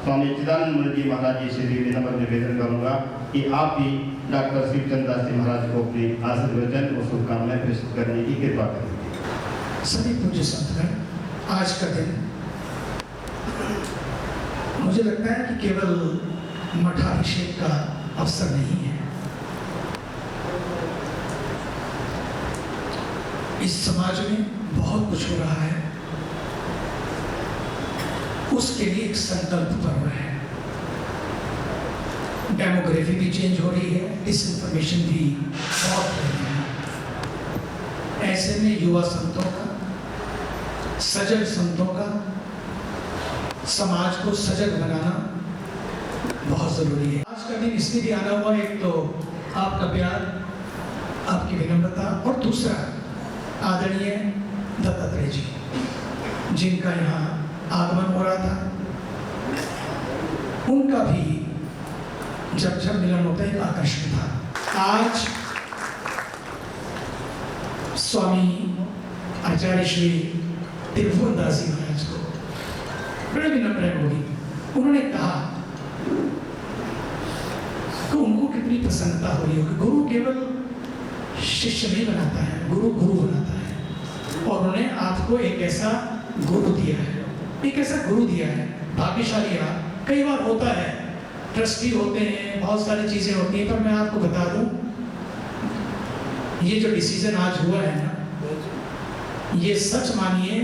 स्वामी चिदानंद जी महाराज जी से भी विनम्र निवेदन करूंगा कि आप भी डॉक्टर शिवचंद्र दास जी महाराज को अपनी आशीर्वचन और शुभकामनाएं प्रस्तुत करने की कृपा करें। सभी पूज्य संतगण, आज का दिन मुझे लगता है कि केवल मठाभिषेक का अवसर नहीं है। इस समाज में बहुत कुछ हो रहा है, उसके लिए एक संकल्प पर्व है। डेमोग्राफी भी चेंज हो रही है, डिसइंफॉर्मेशन भी बहुत हो रही है। ऐसे में युवा संतों का, सजग संतों का, समाज को सजग बनाना बहुत जरूरी है। आज का दिन इसलिए भी आना हुआ, एक तो आपका प्यार, आपकी विनम्रता, और दूसरा आदरणीय दत्तात्रेय जी जिनका यहाँ आगमन हो रहा था, उनका भी जब जब मिलन होता है एक आकर्षण था। आज स्वामी आचार्य श्री त्रिभुवन दास जी महाराज को बड़े विनम्र होगी, उन्होंने कहा कि उनको कितनी प्रसन्नता हो रही होगी। गुरु केवल शिष्य नहीं बनाता है, गुरु गुरु बनाता है, और उन्होंने आपको एक ऐसा गुरु दिया है, एक ऐसा गुरु दिया है। भाग्यशाली आप। कई बार होता है, ट्रस्टी होते हैं, बहुत सारी चीजें होती हैं, पर मैं आपको बता दूं ये जो डिसीजन आज हुआ है ना, ये सच मानिए,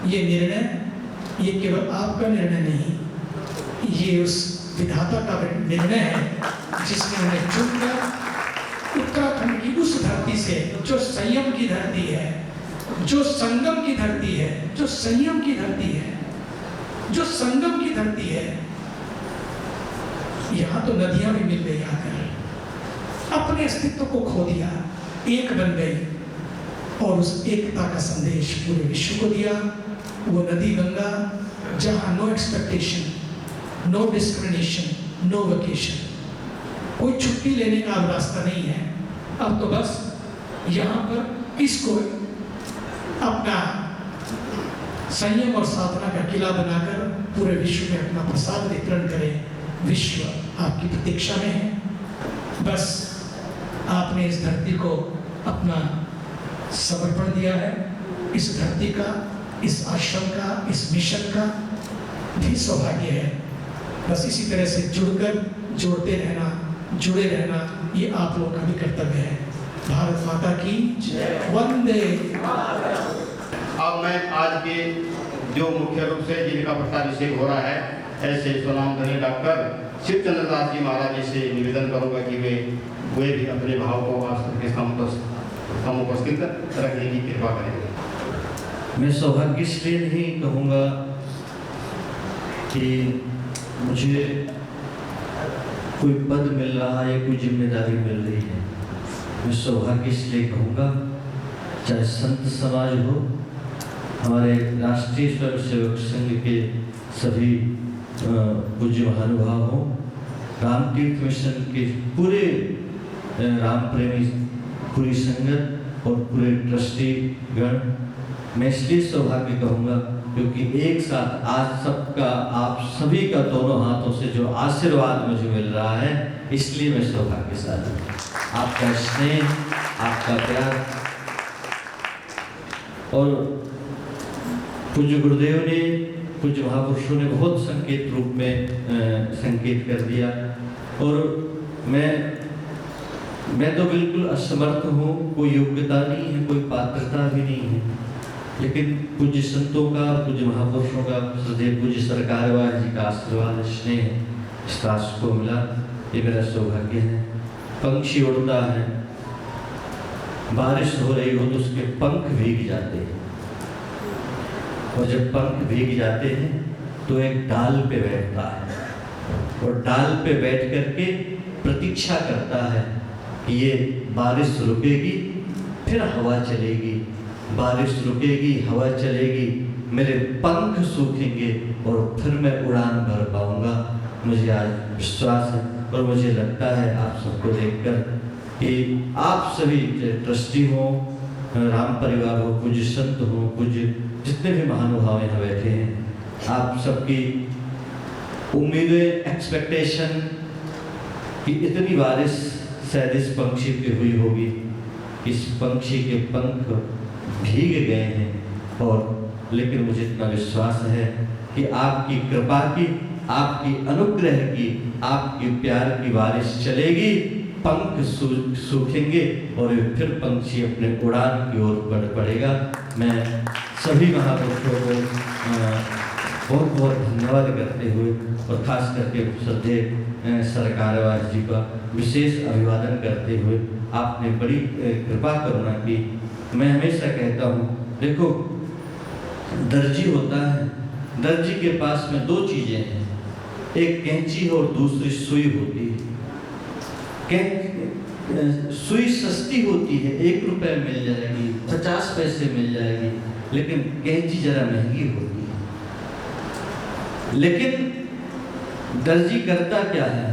ये निर्णय ये केवल आपका निर्णय नहीं, ये उस विधाता का निर्णय है जिसने उन्हें चुनकर उत्तराखंड की उस धरती से, जो संयम की धरती है, जो संगम की धरती है, जो संयम की धरती है, जो संगम की धरती है, यहाँ तो नदियां भी मिल गई आकर, अपने अस्तित्व को खो दिया, एक बन गई और उस एकता का संदेश पूरे विश्व को दिया। वो नदी गंगा जहाँ no expectation, no discrimination, no vacation, कोई छुट्टी लेने का अब रास्ता नहीं है। अब तो बस यहाँ पर इसको अपना संयम और साधना का किला बनाकर पूरे विश्व में अपना प्रसाद वितरण करें। विश्व आपकी प्रतीक्षा में है, बस आपने इस धरती को अपना समर्पण दिया है। इस धरती का, इस आश्रम का, इस मिशन का भी सौभाग्य है। बस इसी तरह से जुड़कर, जोड़ते रहना, जुड़े रहना, ये आप लोगों का भी कर्तव्य है। भारत माता की जय, वंदे। अब मैं आज के जो मुख्य रूप से जिनका पट्टाभिषेक हो रहा है, ऐसे स्वनामधन्य डॉक्टर शिवचंद्र दास जी महाराज जी से निवेदन करूंगा कि वे भी अपने भाव को आप सबके समुपस्थित रखने की कृपा करें। मैं सौभाग्यशाली नहीं कहूँगा कि मुझे कोई पद मिल रहा है, कोई जिम्मेदारी मिल रही है। मैं सौभाग्यशाली कहूँगा, चाहे संत समाज हो, हमारे राष्ट्रीय स्वयंसेवक संघ के सभी पूज्य महानुभाव हों, रामतीर्थ मिशन के पूरे राम प्रेमी पूरी संगत और पूरे ट्रस्टी गण, मैं इसलिए सौभाग्य कहूँगा क्योंकि एक साथ आज सबका, आप सभी का दोनों हाथों से जो आशीर्वाद मुझे मिल रहा है, इसलिए मैं सौभाग्यशाली हूँ। आपका स्नेह, आपका प्यार, और पूज्य गुरुदेव ने, पूज्य महापुरुषों ने बहुत संकेत रूप में संकेत कर दिया। और मैं तो बिल्कुल असमर्थ हूँ, कोई योग्यता नहीं है, कोई पात्रता भी नहीं है, लेकिन पूज्य संतों का, पूज्य महापुरुषों का, श्रद्धेय पूज्य सरकारवार जी का आशीर्वाद, स्नेह इस राष्ट्र को मिला, ये मेरा सौभाग्य है। पंछी उड़ता है, बारिश हो रही हो तो उसके पंख भीग जाते हैं, और जब पंख भीग जाते हैं तो एक डाल पे बैठता है, और डाल पे बैठ करके प्रतीक्षा करता है कि ये बारिश रुकेगी, फिर हवा चलेगी, बारिश रुकेगी, हवा चलेगी, मेरे पंख सूखेंगे और फिर मैं उड़ान भर पाऊंगा। मुझे आज विश्वास है और मुझे लगता है आप सबको देखकर कि आप सभी ट्रस्टी हो, राम परिवार हो, पूज्य संत हो, पूज्य जितने भी महानुभाव यहाँ बैठे हैं, आप सबकी उम्मीदें, एक्सपेक्टेशन कि इतनी बारिश शायद इस पंछी पे हुई होगी, इस पंछी के पंख भीग गए हैं, और लेकिन मुझे इतना विश्वास है कि आपकी कृपा की, आपकी अनुग्रह की, आपकी प्यार की बारिश चलेगी, पंख सूखेंगे और फिर पंछी अपने उड़ान की ओर बढ़ पड़ेगा। मैं सभी महापुरुषों को बहुत बहुत धन्यवाद करते हुए और खास करके श्रद्धेय सरकारवार जी का विशेष अभिवादन करते हुए, आपने बड़ी कृपा करुणा की। मैं हमेशा कहता हूँ, देखो दर्जी होता है, दर्जी के पास में दो चीज़ें हैं, एक कैंची और दूसरी सुई होती है। सुई सस्ती होती है, 1 रुपये मिल जाएगी, 50 पैसे मिल जाएगी, लेकिन कैंची जरा महंगी होती है। लेकिन दर्जी करता क्या है?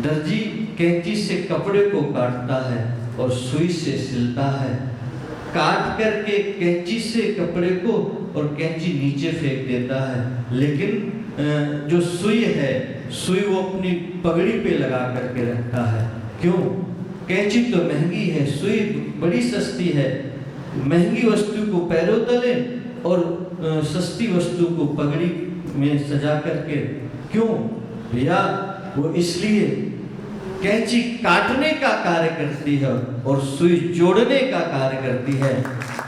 दर्जी कैंची से कपड़े को काटता है और सुई से सिलता है। काट करके कैंची से कपड़े को और कैंची नीचे फेंक देता है, लेकिन जो सुई है, सुई वो अपनी पगड़ी पे लगा करके रखता है। क्यों? कैंची तो महंगी है, सुई बड़ी सस्ती है। महंगी वस्तु को पैरों तले और सस्ती वस्तु को पगड़ी में सजा करके, क्यों भैया? वो इसलिए कैंची काटने का कार्य करती है और सुई जोड़ने का कार्य करती है।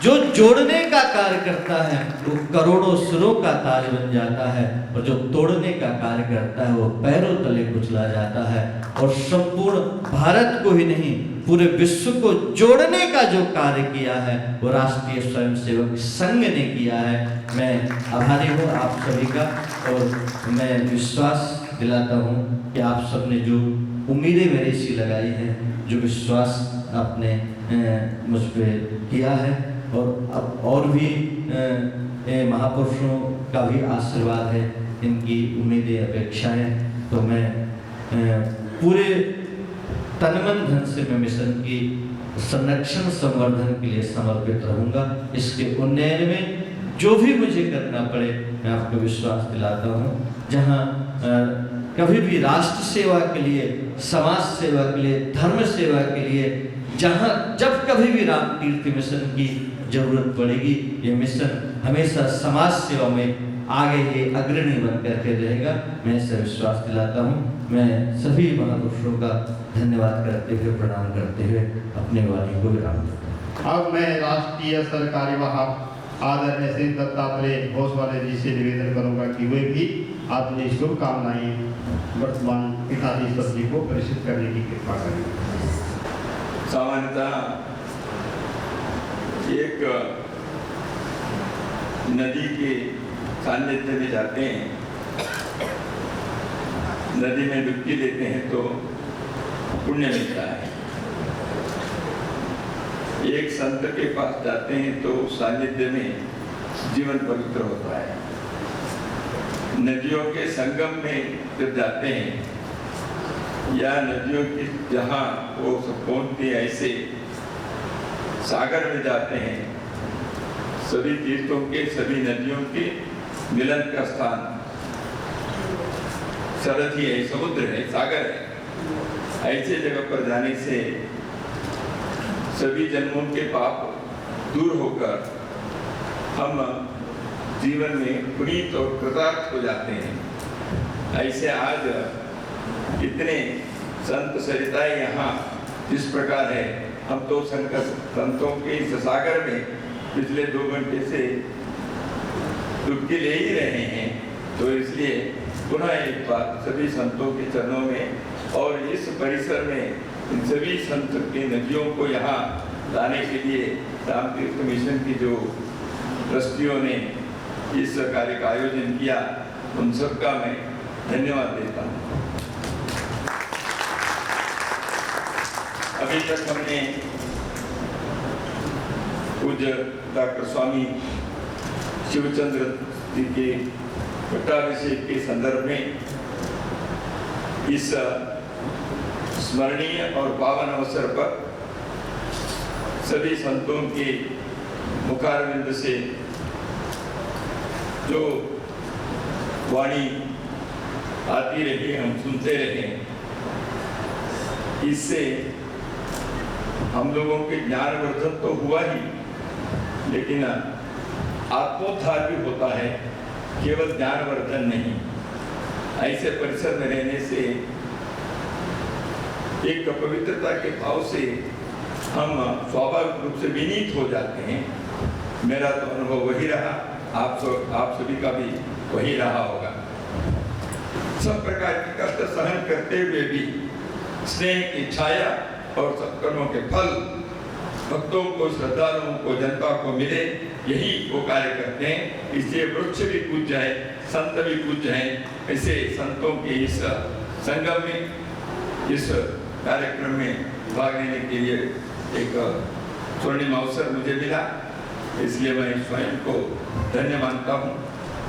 जो जोड़ने का कार्य करता है वो करोड़ों सिरों का ताज बन जाता है, और जो तोड़ने का कार्य करता है वो पैरों तले कुचला जाता है। और संपूर्ण भारत को ही नहीं, पूरे विश्व को जोड़ने का जो कार्य किया है वो राष्ट्रीय स्वयंसेवक संघ ने किया है। मैं आभारी हूँ आप सभी का, और मैं विश्वास दिलाता हूँ कि आप सबने जो उम्मीदें मेरे से लगाई हैं, जो विश्वास आपने मुझ पर किया है, और अब और भी महापुरुषों का भी आशीर्वाद है, इनकी उम्मीदें अपेक्षाएं, तो मैं पूरे तनमन धन से मैं मिशन की संरक्षण संवर्धन के लिए समर्पित रहूंगा। इसके उन्नयन में जो भी मुझे करना पड़े मैं आपको विश्वास दिलाता हूँ। जहाँ कभी भी राष्ट्र सेवा के लिए, समाज सेवा के लिए, धर्म सेवा के लिए, जहाँ जब कभी भी राम तीर्थ मिशन की जरूरत पड़ेगी, ये मिशन हमेशा समाज सेवा में आगे ये अग्रणी बन करके रहेगा। मैं इससे विश्वास दिलाता हूँ। मैं सभी महापुरुषों का धन्यवाद करते हुए, प्रणाम करते हुए अपने वाणी को विराम देता हूँ। अब मैं राष्ट्रीय सरकारी वाहक आदरणीय श्री दत्तात्रेय भोसवाले जी से निवेदन करूंगा कि वे भी अपनी शुभकामनाएं वर्तमान पीठाधीश्वर जी को प्रेषित करने की कृपा करें। सामान्यतः एक नदी के सानिध्य में जाते हैं, नदी में डुबकी लेते हैं तो पुण्य मिलता है। एक संत के पास जाते हैं तो सानिध्य में जीवन पवित्र होता है। नदियों के संगम में जब जाते हैं या नदियों की जहाँ वो सब पहुँचती है, ऐसे सागर में जाते हैं, सभी तीर्थों के, सभी नदियों के मिलन का स्थान सरद ही है, समुद्र है, सागर है। ऐसे जगह पर जाने से सभी जन्मों के पाप दूर होकर हम जीवन में पुनीत और कृतार्थ हो जाते हैं। ऐसे आज कितने संत सरिताएं यहाँ जिस प्रकार है, हम तो संतों के इस सागर में पिछले 2 घंटे से डुबकी ले ही रहे हैं। तो इसलिए पुनः एक बार सभी संतों के चरणों में और इस परिसर में इन सभी संत के नदियों को यहाँ लाने के लिए रामतीर्थ मिशन की जो ट्रस्टियों ने इस कार्य का आयोजन किया, उन सबका मैं धन्यवाद देता हूँ। अभी तक हमने पूज्य डॉक्टर स्वामी शिवचंद्र जी के पट्टाभिषेक के संदर्भ में इस स्मरणीय और पावन अवसर पर सभी संतों के मुखारविंद से जो वाणी आती रही, हम सुनते रहे, इससे हम लोगों के ज्ञानवर्धन तो हुआ ही, लेकिन आत्मोद्धार भी होता है, केवल ज्ञानवर्धन नहीं। ऐसे परिसर में रहने से एक पवित्रता के भाव से हम स्वाभाविक रूप से विनीत हो जाते हैं। मेरा तो अनुभव वही रहा, आप सभी का भी वही रहा होगा। सब प्रकार के कष्ट सहन करते हुए भी स्नेह की छाया और सत्कर्मों के फल भक्तों को, श्रद्धालुओं को, जनता को मिले, यही वो कार्य करते हैं। इसलिए वृक्ष भी पूज्य है, संत भी पूज्य हैं। ऐसे संतों के इस संगम में, इस कार्यक्रम में भाग लेने के लिए एक स्वर्णिम अवसर मुझे मिला, इसलिए मैं स्वयं को धन्य मानता हूँ।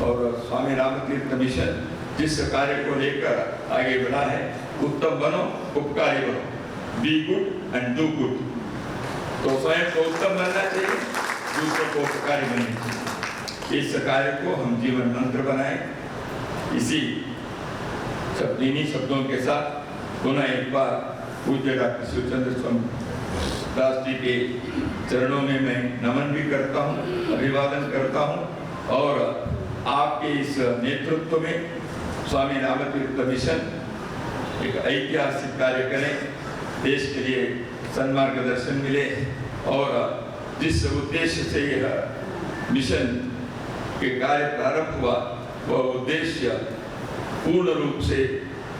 और स्वामी रामतीर्थ मिशन जिस कार्य को लेकर आगे बढ़ा है, उत्तम बनो, उपकारी बनो, be good and do good. तो स्वयं को उत्तम बनना चाहिए, दूसरों को उपकारी बनना चाहिए। इस कार्य को हम जीवन मंत्र बनाएं। इसी इन्हीं शब्दों के साथ पुनः एक बार पूज्य डॉक्टर शिवचंद्र स्वामी दास जी के चरणों में मैं नमन भी करता हूँ, अभिवादन करता हूँ। और आपके इस नेतृत्व में स्वामी रामतीर्थ मिशन एक ऐतिहासिक कार्य करें, देश के लिए सन्मार्गदर्शन मिले और जिस उद्देश्य से यह मिशन के कार्य प्रारंभ हुआ वह उद्देश्य पूर्ण रूप से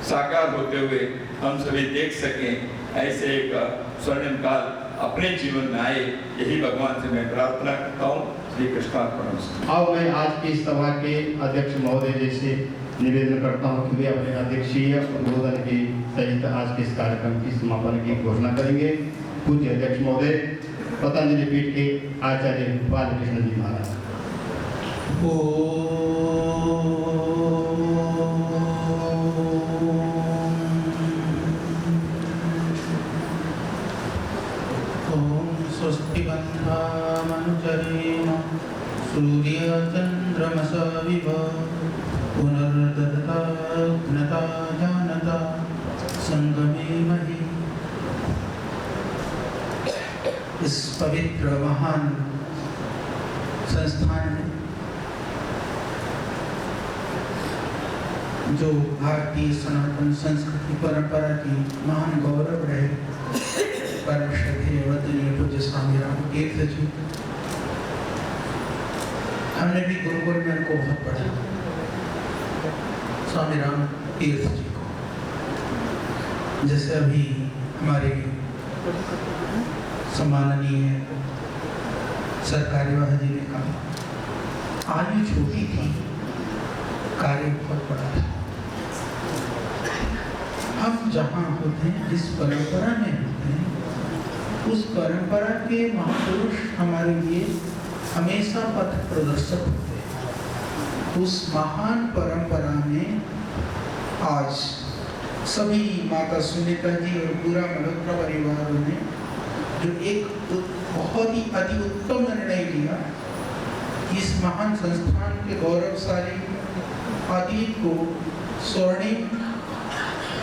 साकार होते हुए हम सभी देख सकें, ऐसे एक स्वर्णिम काल अपने जीवन में आए, यही भगवान से मैं प्रार्थना करता हूँ। श्री कृष्णार्पणमस्तु। अब मैं आज की सभा के अध्यक्ष महोदय जैसे निवेदन करता हूँ कि वे अपने अध्यक्षीय उद्बोधन के सहित आज के इस कार्यक्रम की समापन की घोषणा करेंगे। पूज्य अध्यक्ष महोदय पतंजलि पीठ के आचार्य बालकृष्ण जी महाराज। स्वस्तिबन्धामनुचरेम सूर्यचन्द्रमसविव पुनर्दत्ता ज्ञता जानता संगमे महि। इस पवित्र महान संस्थान में जो भारतीय सनातन संस्कृति परंपरा की महान गौरव रहे परम श्रद्धेय वंदनीय पूज्य स्वामी राम तीर्थ जी, हमने भी गुरुकुल में उनको बहुत पढ़ा, स्वामी राम तीर्थ जी को। जैसे अभी हमारे सम्माननीय सरकारी वाह जी ने कहा, आयु छोटी थी, कार्य बहुत बड़ा था। हम जहाँ होते हैं, जिस परंपरा में होते हैं, उस परंपरा के महापुरुष हमारे लिए हमेशा पथ प्रदर्शक होते हैं। उस महान परंपरा में आज सभी माता सुनीता जी और पूरा मल्होत्रा परिवारों ने जो एक बहुत ही अति उत्तम निर्णय लिया, इस महान संस्थान के गौरवशाली अतीत को स्वर्णिम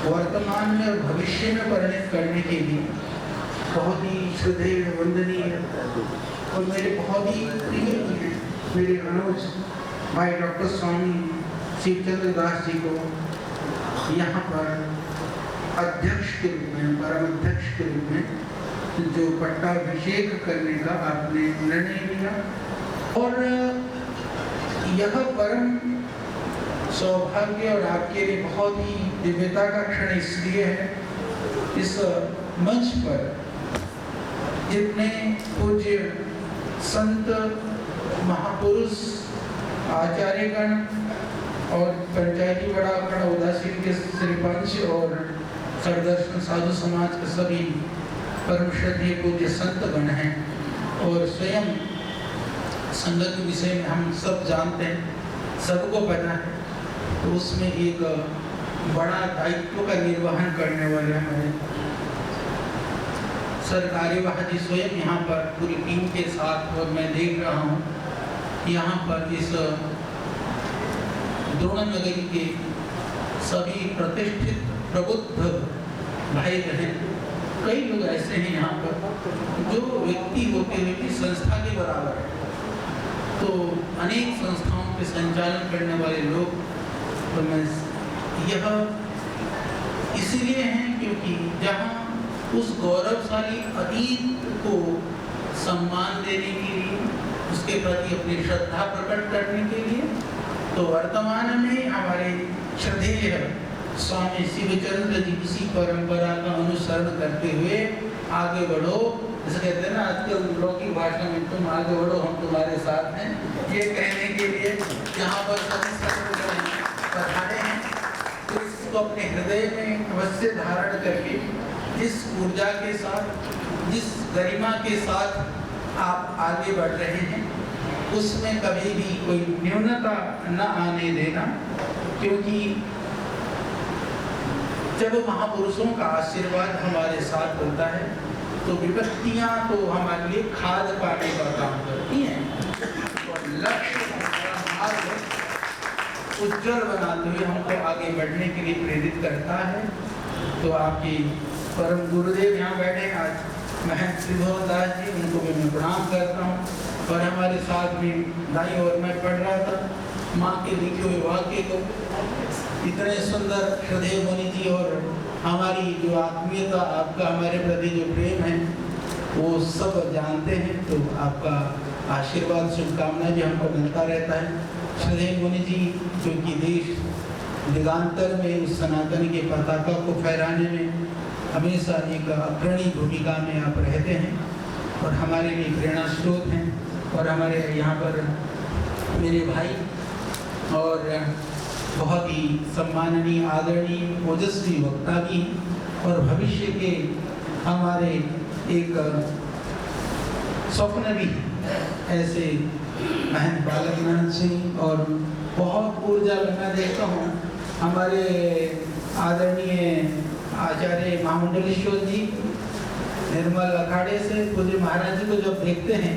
वर्तमान में और भविष्य में परिणित करने के लिए बहुत ही श्रद्धेय वंदनीय और मेरे बहुत ही प्रिय मेरे अनुज भाई डॉक्टर स्वामी शिवचंद्र दास जी को यहाँ पर अध्यक्ष के रूप में, परम अध्यक्ष के रूप में जो पट्टाभिषेक करने का आपने निर्णय लिया। और यह परम सौभाग्य और आपके लिए बहुत ही दिव्यता का क्षण इसलिए है, इस मंच पर जितने पूज्य संत महापुरुष आचार्यगण और पंचायती बड़ा गण उदासीन के श्रीपंच और सरदर्शन साधु समाज के सभी परम श्रद्धेय पूज्य संत गण हैं और स्वयं संगत के विषय में हम सब जानते हैं, सबको पता है। तो उसमें एक बड़ा दायित्व का निर्वहन करने वाले हमारे सरकारी वाह जी स्वयं यहाँ पर पूरी टीम के साथ, और मैं देख रहा हूँ यहाँ पर इस द्रोणनगरी के सभी प्रतिष्ठित प्रबुद्ध भाई बहन, कई लोग ऐसे हैं यहाँ पर जो व्यक्ति होते हुए भी संस्था के बराबर है। तो अनेक संस्थाओं के संचालन करने वाले लोग, तो मैं यह इसलिए हैं क्योंकि जहाँ उस गौरवशाली अतीत को सम्मान देने के लिए, उसके प्रति अपनी श्रद्धा प्रकट करने के लिए, तो वर्तमान में हमारे श्रद्धेय स्वामी शिवचंद्र जी इसी परंपरा का अनुसरण करते हुए आगे बढ़ो, जैसे कहते हैं ना आजकल लौकिक भाषा में, तुम आगे बढ़ो हम तुम्हारे साथ हैं, ये कहने के लिए यहाँ पर सभी संत पधारे हैं। तो इसको अपने हृदय में अवश्य धारण करके जिस ऊर्जा के साथ, जिस गरिमा के साथ आप आगे बढ़ रहे हैं, उसमें कभी भी कोई न्यूनता न आने देना, क्योंकि जब महापुरुषों का आशीर्वाद हमारे साथ होता है तो विपत्तियां तो हमारे लिए खाद पाने का काम करती हैं और लक्ष्य उज्जवल बनाते हुए हमको आगे बढ़ने के लिए प्रेरित करता है। तो आपकी परम गुरुदेव यहाँ बैठे आज महंत त्रिभुवन दास जी, उनको भी मैं प्रणाम करता हूँ। और हमारे साथ में दाई और मैं पढ़ रहा था माँ के लिखे हुए वाक्य को, इतने सुंदर श्रद्धेय मुनि जी और हमारी जो आत्मीयता, आपका हमारे प्रति जो प्रेम है वो सब जानते हैं। तो आपका आशीर्वाद, शुभकामनाएं भी हमको मिलता रहता है। श्रद्धेय मुनि जी, क्योंकि देश दिगांतर में उस सनातन के पताका को फहराने में हमेशा एक अग्रणी भूमिका में आप रहते हैं और हमारे लिए प्रेरणा स्रोत हैं। और हमारे यहाँ पर मेरे भाई और बहुत ही सम्माननीय, आदरणीय, ओजस्वी वक्ता भी और भविष्य के हमारे एक स्वप्न भी ऐसे महंत बालक नारायण सिंह, और बहुत ऊर्जा मैं देखता हूँ हमारे आदरणीय आचार्य महामंडलेश्वर जी निर्मल अखाड़े से पूज्य महाराज जी को जब देखते हैं,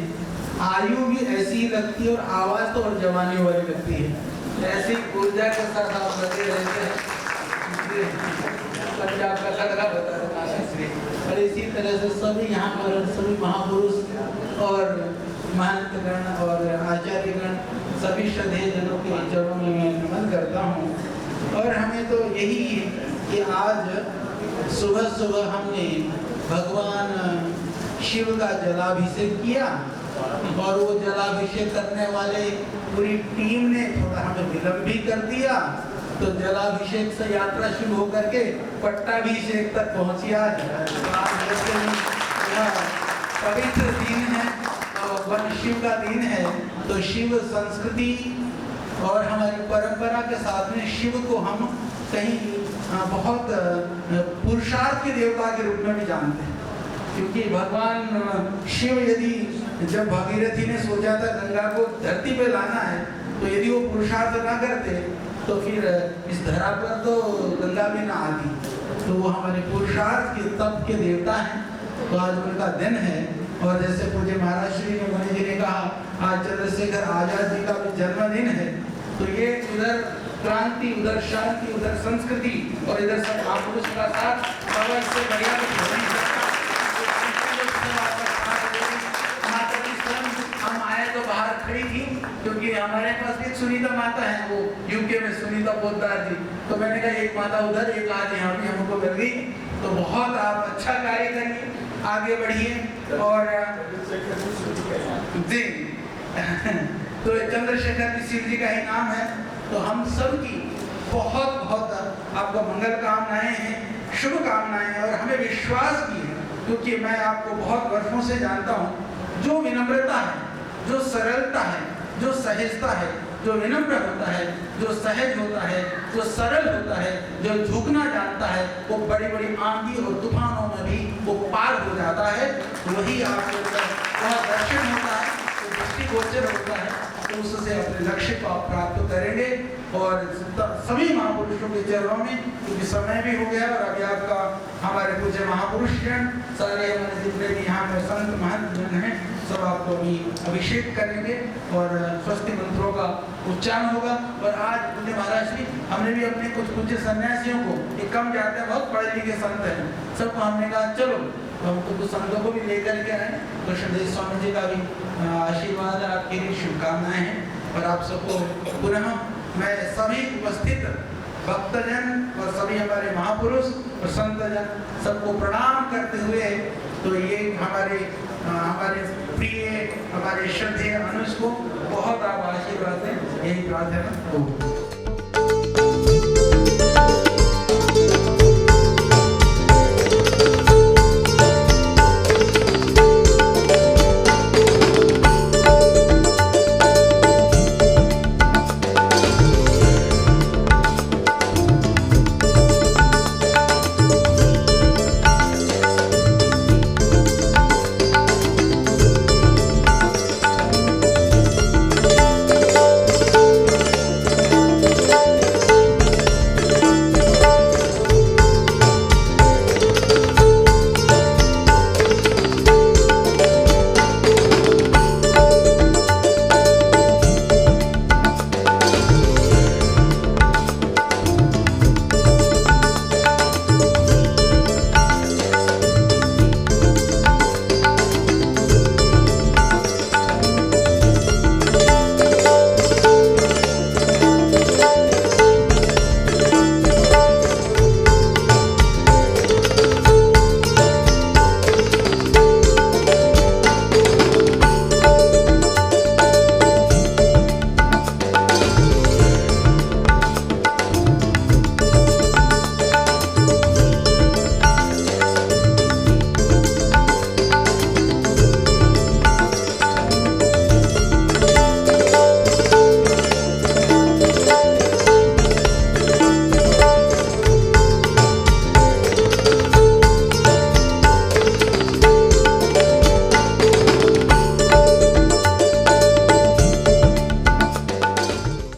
आयु भी ऐसी ही लगती है और आवाज़ तो और जवानी वाली लगती है। ऐसी ऊर्जा के साथ आप लगे रहते हैं, पंजाब का लग रहा होता है। और इसी तरह से सभी यहाँ पर सभी महापुरुष और महंतगण और आचार्यगण, सभी श्रद्धेय जनों के चरणों में मैं नमन करता हूँ। और हमें तो यही है कि आज सुबह सुबह हमने भगवान शिव का जलाभिषेक किया और वो जलाभिषेक करने वाले पूरी टीम ने थोड़ा हमें विलंब भी कर दिया। तो जलाभिषेक से यात्रा शुरू होकर के पट्टाभिषेक तक पहुँची। आज पवित्र दिन है और शिव का दिन है, तो शिव संस्कृति और हमारी परंपरा के साथ में शिव को हम कहीं बहुत पुरुषार्थ के देवता के रूप में भी जानते हैं। क्योंकि भगवान शिव यदि जब भागीरथी ने सोचा था गंगा को धरती पे लाना है, तो यदि वो पुरुषार्थ ना करते तो फिर इस धरा पर तो गंगा भी ना आती। तो वो हमारे पुरुषार्थ के तप के देवता हैं। तो आज उनका दिन है। और जैसे पूज्य महाराज श्री मुनि जी ने कहा, आज चंद्रशेखर आजाद जी का भी जन्मदिन है। तो ये उधर क्रांति, उधर शांति, उधर संस्कृति और इधर सब महापुरुष का साथ, और इससे बढ़िया कुछ हो नहीं सकता। हम आए तो बाहर खड़ी थी, क्योंकि हमारे पास भी सुनीता माता है, वो यूके में सुनीता पोद्दार जी। तो मैंने कहा एक माता उधर, एक आज यहाँ भी हमको मिल गई। तो बहुत आप अच्छा कार्य करिए, आगे बढ़िए। और जी तो चंद्रशेखर जी शिव जी का ही नाम है। तो हम सब की बहुत बहुत आपको मंगल कामनाएं हैं, शुभकामनाएं हैं। और हमें विश्वास भी है, क्योंकि मैं आपको बहुत वर्षों से जानता हूँ। जो विनम्रता है, जो सरलता है, जो सहजता है, जो विनम्र होता है, जो सहज होता है, जो सरल होता है, जो झुकना जानता है, वो बड़ी बड़ी आंधी और तूफानों में भी वो पार हो जाता है। वही आपको वहाँ दर्शन होता है, तो दृष्टिगोचर होता है, तो उससे अपने लक्ष्य को आप प्राप्त करेंगे। और सभी महापुरुषों के चरणों में, क्योंकि समय भी हो गया और अभी आपका हमारे पूज्य महापुरुष जन सारे हमारे जितने भी यहाँ पे संत महंत जन हैं, सब आपको अभी अभिषेक करेंगे और स्वस्ति मंत्रों का उच्चारण होगा। और आज पूज्य महाराज श्री हमने भी अपने कुछ पूज्य सन्यासियों को, एक कम जाते हैं, बहुत पढ़े लिखे संत हैं, सबको हमने कहा चलो, तो हमको कुछ संतों को भी लेकर के आए। तो श्रद्धेय स्वामी जी का भी आशीर्वाद, आपके लिए शुभकामनाएं हैं। और आप सबको पुनः मैं सभी उपस्थित भक्तजन और सभी हमारे महापुरुष और संतजन सबको प्रणाम करते हुए, तो ये हमारे प्रिय, हमारे श्रद्धेय अनुज को बहुत आप आशीर्वाद दें, यही प्रार्थना।